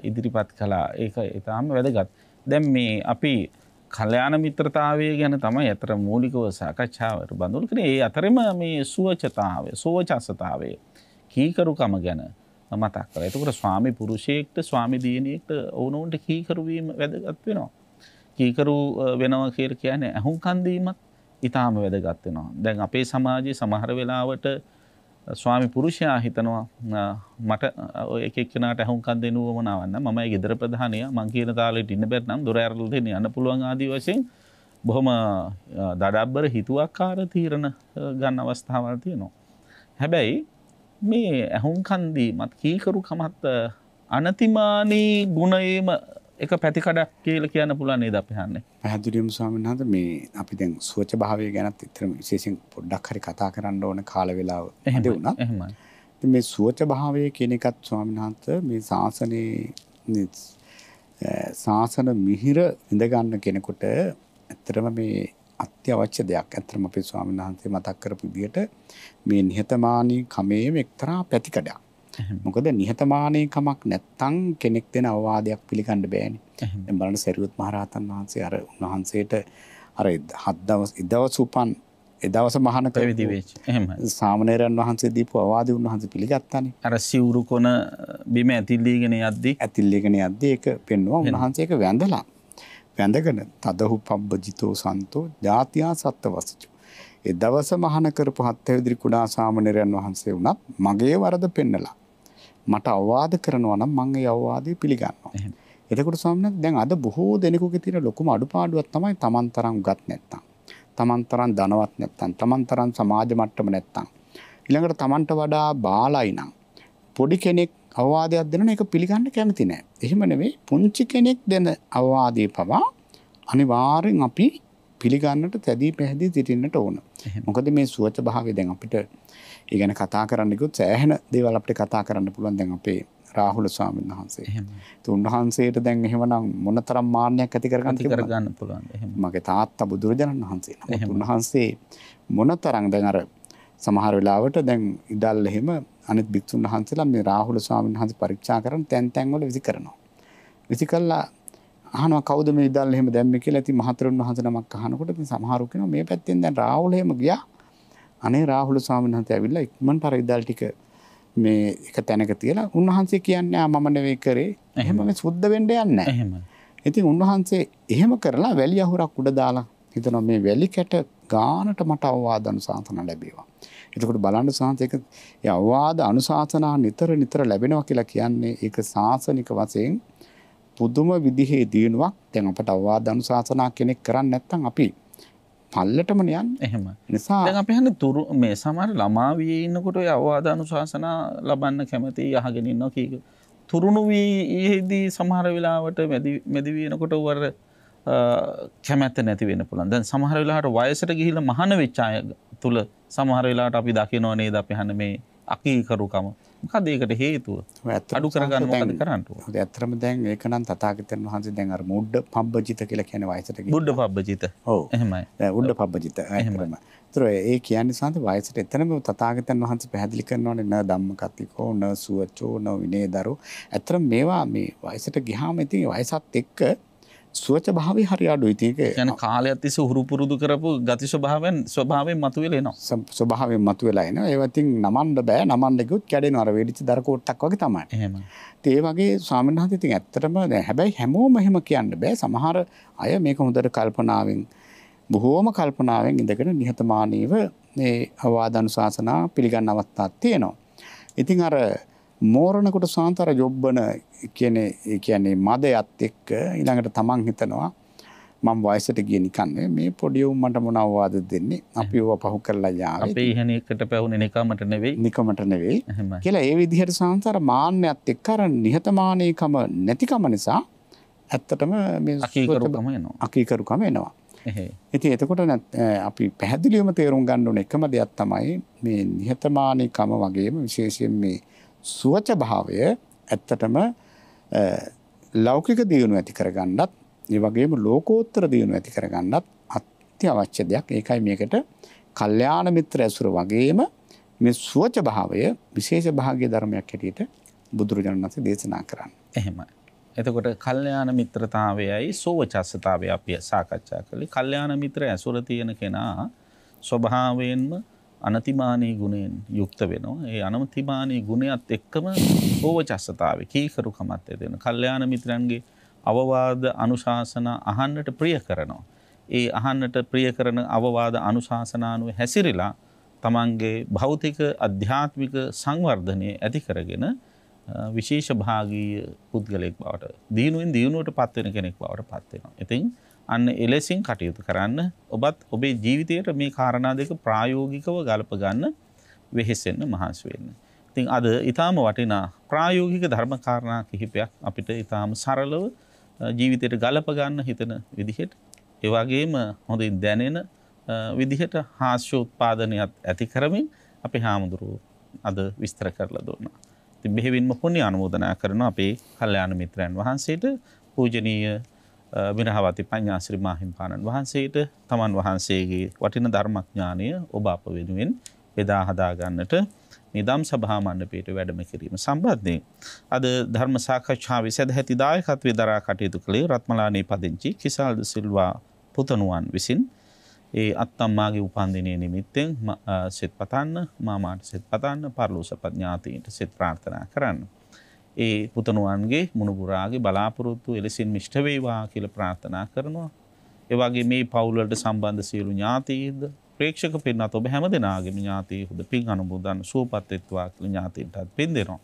ඉදිරිපත් කළා. ඒක ඊටාම වැදගත්. දැන් මේ අපි කල්යාණ මිත්‍රතාවය ගැන තමයි අතර මූලිකව සාකච්ඡාවට බඳුන් කරේ. ඒ අතරෙම මේ සුවචතාවය, සෝචසතාවය, කීකරුකම ගැන මතක් කරලා. ඒකට ස්වාමි පුරුෂයෙක්ට ස්වාමි දියණියෙක්ට ඕනෝන්ට කීකරු වීම වැදගත් වෙනවා. කීකරු වෙනවා කියලා කියන්නේ අහුම්කන් දීමත් ඊටාම වැදගත් වෙනවා. දැන් අපේ සමාජයේ සමහර වෙලාවට ස්වාමි පුරුෂයා හිතනවා මට එක එක්කෙනාට අහුම්කන් දෙන්න උවමනාවක් නැහැ. මමයි ගෙදර ප්‍රධානියා. මං කියන තාලෙට ඉන්න බැරි නම් දොර ඇරලා දෙන්න යන්න පුළුවන් ආදී වශයෙන් බොහොම දඩබ්බර හිතුවක්කාර තීරණ ගන්න අවස්ථාවල් තියෙනවා. හැබැයි මේ අහුම්කන් දීමත් කීකරුකමත් අනතිමානී ගුණයේම එක පැතිකඩක් කියලා කියන්න පුළුවන් නේද අපි හන්නේ. පැහැදිලිවම ස්වාමීන් වහන්සේ මේ අපි දැන් සුවච භාවය ගැනත් විතරම විශේෂයෙන් පොඩ්ඩක් හරි කතා කරන්න ඕන කාල වේලාව හදේ වුණා. එහෙමයි. ඉතින් මේ සුවච භාවය කියන එකත් ස්වාමීන් වහන්සේ මේ ශාසන මිහිර විඳ ගන්න කෙනෙකුට ඇත්තටම මේ අත්‍යවශ්‍ය දෙයක්. ඇත්තටම අපේ ස්වාමීන් වහන්සේ මතක් කරපු විදිහට මේ නිහතමානී කමේ එක්තරා පැතිකඩයක්. මොකද නිහතමානීකමක් නැත්තම් කෙනෙක් දෙන අවවාදයක් පිළිගන්න බෑනේ. දැන් බලන්න සරියුත් මහරහතන් වහන්සේ අර උන්වහන්සේට අර දවස මහාන පැවිදි වෙච්ච. එහෙමයි. සාමණේරයන් වහන්සේ දීපු අවවාදය උන්වහන්සේ පිළිගත්තානේ. අර සිවුරු කොන බිම ඇතිල්ලීගෙන යද්දී ඒක පෙන්වුවා. උන්වහන්සේ ඒක වැඳගෙන තදහු පබ්බජිතෝ සන්තෝ ජාතියා සත්වසචු. ඒ දවස මහාන කරපු හත්හැවිදිරි කුඩා සාමණේරයන් වහන්සේ වුණත් මගේ වරද පෙන්නලා මට අවවාද කරනවා නම් මම ඒ අවවාදය පිළිගන්නවා. එතකොට ස්වාමීන් දැන් අද බොහෝ දෙනෙකුගේ තියෙන ලොකුම අඩුපාඩුවක් තමයි තමන් තරම් උගත් නැත්තම්. තමන් තරම් ධනවත් නැත්තම්. තමන් තරම් සමාජ මට්ටම නැත්තම්. ඊළඟට තමන්ට වඩා බාලයි නම් පොඩි කෙනෙක් අවවාදයක් දෙනවා ඒක පිළිගන්න කැමති නැහැ. එහෙම නෙවෙයි පුංචි කෙනෙක් දෙන අවවාදයේ පවා අනිවාර්යෙන් අපි පිළිගන්නට තැදී පැහැදී සිටින්නට ඕන. මොකද මේ සුවච භාවය දැන් අපිට ඒ ගැන කතා කරන්න ගියොත් සෑහෙන දේවල් අපිට කතා කරන්න පුළුවන්. දැන් අපේ රාහුල ස්වාමීන් වහන්සේ. ඒ උන්වහන්සේට දැන් එහෙමනම් මොනතරම් මාන්නයක් ඇති කරගන්න පුළුවන්. මගේ තාත්තා බුදුරජාණන් වහන්සේ. නමුත් උන්වහන්සේ මොනතරම් දැන් අර සමහර වෙලාවට දැන් ඉදල් එහෙම අනිත් භික්ෂුන් වහන්සේලා මේ රාහුල ස්වාමීන් වහන්සේ පරීක්ෂා කරන තැන් වල විසි කරනවා. විසි කළා අහනවා කවුද මේ ඉදල් එහෙම දැම්මේ කියලා. ඉතින් මහතෙරුන් වහන්සේ නමක් අහනකොට ඉතින් සමහරු කියනවා මේ පැත්තෙන් දැන් රාහුල එහෙම ගියා. අනේ රාහුල ස්වාමීන් වහන්සේ ඇවිල්ලා ඉක්මනට අර ඉදල් ටික මේ එක තැනක තියලා උන්වහන්සේ කියන්නේ මම නෙවෙයි කරේ. එහෙම මේ සුද්ධ වෙන්න යන්නේ නැහැ. එහෙමයි. ඉතින් උන්වහන්සේ එහෙම කරලා වැලි අහුරක් උඩ දාලා හිතනවා මේ වැලි කැට ගානට මට අවවාද අනුශාසනා ලැබේවා. එතකොට බලන්න සාන්තේක ඒ අවවාද අනුශාසනා නිතර ලැබෙනවා කියලා කියන්නේ ඒක සාසනික වශයෙන් පුදුම විදිහේ දිනුවක්. දැන් අපට අවවාද අනුශාසනා කෙනෙක් කරන්නේ නැත්නම් අපි පල්ලටම යන්නේ. එහෙම. නිසා දැන් අපි හන්නේ මේ සමහර ළමා වියේ ඉන්නකොට ඒ අවවාද අනුශාසනා ලබන්න කැමති අහගෙන ඉන්නවා කීක. තුරුණු වියේදී සමහර වෙලාවට මැදි වෙනකොට වර කැමැත්ත නැති වෙන්න පුළුවන්. දැන් සමහර වෙලාවට වයසට ගිහිල්ලා මහාන වෙච්ච අය තුල සමහර වෙලාවට අපි දකිනව නේද අපි හන්නේ මේ අකීකරුකම. මොකද ඒකට හේතුව? අඩු කරගන්න මොකද කරන්න ඕනේ? ඇත්තටම දැන් ඒක නම් තථාගතයන් වහන්සේ දැන් අර මුඩ පබ්බජිත කියලා කියන්නේ වයසට ගිහින්. මුඩ පබ්බජිත. ඔව්. එහෙමයි. උඩ පබ්බජිත. එහෙමයි. ඒතර ඒ කියන්නේ සාන්ත වයසට එතනම තථාගතයන් වහන්සේ පැහැදිලි කරනවානේ න ධම්මකතිකෝ න සුවචෝ න විනේදරෝ. ඇත්තටම මේවා මේ වයසට ගියාම ඉතින් වයසත් එක්ක සුවච භාවය හරි අඩුයි. ඒක يعني කාලයක් තිස්සේ උහුරු පුරුදු කරපු ගති ස්වභාවයෙන් මතුවෙලා එනවා. ස්වභාවයෙන් මතුවෙලා එනවා. ඒවා ඉතින් නමන්න බෑ. නමන්න ගියොත් කැඩෙනවා. අර වෙඩිච්ච දර කෝට්ටක් වගේ තමයි. එහෙමයි. ඒ වගේ ස්වාමීන් වහන්සේ ඉතින් ඇත්තටම දැන් හැබැයි හැමෝම එහෙම කියන්න බෑ. සමහර අය මේක හොඳට කල්පනාවෙන් බොහෝම කල්පනාවෙන් ඉඳගෙන නිහතමානීව මේ අවවාද අනුශාසනා පිළිගන්න අවස්ථාවක් තියෙනවා. ඉතින් අර මෝරණකොට සාන්තර යොබ්බන කියන්නේ මදයත් එක්ක ඊළඟට තමන් හිතනවා මම වයසට ගිය නිකන් මේ පොඩි උන් මට මොන අවවාද දෙන්නේ අපි ඕවා පහු කරලා යාවේ අපේ ඉහණේකට පැවුනේ නිකමට නෙවෙයි කියලා ඒ විදිහට සාන්තර මාන්නයත් එක්ක අර නිහතමානීකම නැතිකම නිසා ඇත්තටම මේ අකීකරුකම එනවා. ඉතින් එතකොට අපි පැහැදිලිවම තේරුම් ගන්න ඕන එකම දෙයක් තමයි මේ නිහතමානීකම වගේම විශේෂයෙන් මේ සුවච භාවය ඇත්තටම ලෞකික දියුණුව ඇති කරගන්නත් ඒ වගේම ලෝකෝත්තර දියුණුව ඇති කරගන්නත් අත්‍යවශ්‍ය දෙයක්. ඒකයි මේකට කල්යාණ මිත්‍ර ඇසුර වගේම මේ සුවච භාවය විශේෂ භාග්‍ය ධර්මයක් හැටියට බුදුරජාණන් වහන්සේ දේශනා කරන්නේ. එහෙමයි. එතකොට කල්යාණ මිත්‍රතාවයයි සෝවචස්සතාවය අපි සාකච්ඡා කළේ. කල්යාණ මිත්‍ර ඇසුර තියෙන කෙනා ස්වභාවයෙන්ම අනතිමානී ගුණයෙන් යුක්ත වෙනවා. ඒ අනතිමානී ගුණයත් එක්කම සෝවචස්සතාවය කීකරුකමත් දෙන. කල්යාණ මිත්‍රයන්ගේ අවවාද අනුශාසනා අහන්නට ප්‍රිය කරනවා. ඒ අහන්නට ප්‍රිය කරන අවවාද අනුශාසනානුව හැසිරලා තමන්ගේ භෞතික අධ්‍යාත්මික සංවර්ධනය ඇති කරගෙන විශේෂ භාගීය පුද්ගලයෙක් බවට දිනුවෙන් දිනුවට පත්වෙන කෙනෙක් බවට පත්වෙනවා. ඉතින් අන්න එලෙසින් කටයුතු කරන්න ඔබත් ඔබේ ජීවිතයට මේ කාරණා දෙක ප්‍රායෝගිකව ගලප ගන්න වෙහෙසෙන්න මහන්සි වෙන්න. ඉතින් අද ඊටාම වටිනා ප්‍රායෝගික ධර්ම කාරණා කිහිපයක් අපිට ඊටාම සරලව ජීවිතයට ගලප ගන්න හිතන විදිහට ඒ වගේම හොඳින් දැනෙන විදිහට හාස්‍ය උත්පාදනයත් ඇති කරමින් අපි හාමුදුරුවෝ අද විස්තර කරලා දුන්නා. ඉතින් බෙහෙවින්ම පුණ්‍ය අනුමෝදනා කරන අපේ කල්යාණ මිත්‍රයන් වහන්සේට පූජනීය විරහවති පඤ්ඤාශ්‍රී මාහිම්පාණන් වහන්සේට තමන් වහන්සේගේ වටින ධර්මඥානය ඔබ අප වෙනුවෙන් බෙදා හදා ගන්නට නිදම් සභා මණ්ඩපයට වැඩම කිරීම සම්බන්ධයෙන් අද ධර්ම සාකච්ඡාවේ සදැහැති දායකත්වයේ දරා කටයුතු කළේ රත්මලානේ පදිංචි කිසල්ද සිල්වා පුතණුවන් විසින් ඒ අත්තම්මාගේ උපන්දිනයේ නිමිත්තෙන් සෙත් පතන්න මාමාට සෙත් පතන්න පරලෝසප ඥාතීන්ට සෙත් ප්‍රාර්ථනා කරන්න. ඒ පුතණුවන්ගේ මුණුබුරාගේ බලාපොරොත්තු එලෙසින් මිෂ්ඨ වේවා කියලා ප්‍රාර්ථනා කරනවා. ඒ වගේ මේ පවුල් වලට සම්බන්ධ සියලු ඥාතීන්ද ප්‍රේක්ෂක පින්වත් ඔබ හැමදෙනාගේම ඥාතීහුද පින් අනුමෝදන් සුවපත් වෙත්වා කියලා ඥාතීන්ටත් පින් දෙනවා.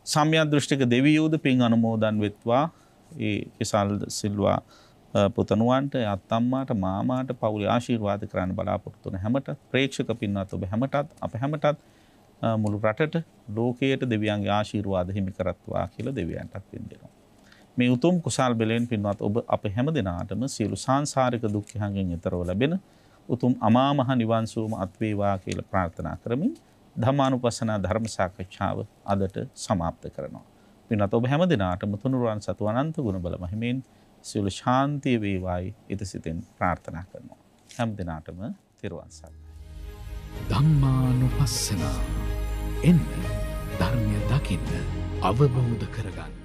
සම්‍යක් දෘෂ්ටික දෙවියෝද පින් අනුමෝදන් වෙත්වා. ඒ කිසල් සිල්වා පුතණුවන්ට අත්තම්මාට මාමාට පවුලේ ආශිර්වාද කරන්න බලාපොරොත්තු වන හැමට ප්‍රේක්ෂක පින්වත් ඔබ හැමටත් අප හැමටත් මුළු රටට ලෝකයට දෙවියන්ගේ ආශිර්වාද හිමි කරත්වා කියලා දෙවියන්ටත් පින් දෙනවා. මේ උතුම් කුසල් බලයෙන් පින්වත් ඔබ අප හැමදෙනාටම සියලු සාංශාරික දුක්ඛයන්ගෙන් ඈතරව ලැබෙන උතුම් අමා මහ නිවන් සුවම අත් වේවා කියලා ප්‍රාර්ථනා කරමින් ධම්මානුපස්සනා ධර්ම සාකච්ඡාව අදට સમાપ્ત කරනවා. පින්වත් ඔබ හැමදෙනාටම තුනුරුවන් සතු අනන්ත ගුණ බල මහිමෙන් සියලු ශාන්තිය වේවායි ඉතසිතින් ප්‍රාර්ථනා කරනවා. හැමදෙනාටම තෙරුවන් සරණයි. ධම්මානුපස්සනා එන්න ධර්මය දකින්න අවබෝධ කරගන්න.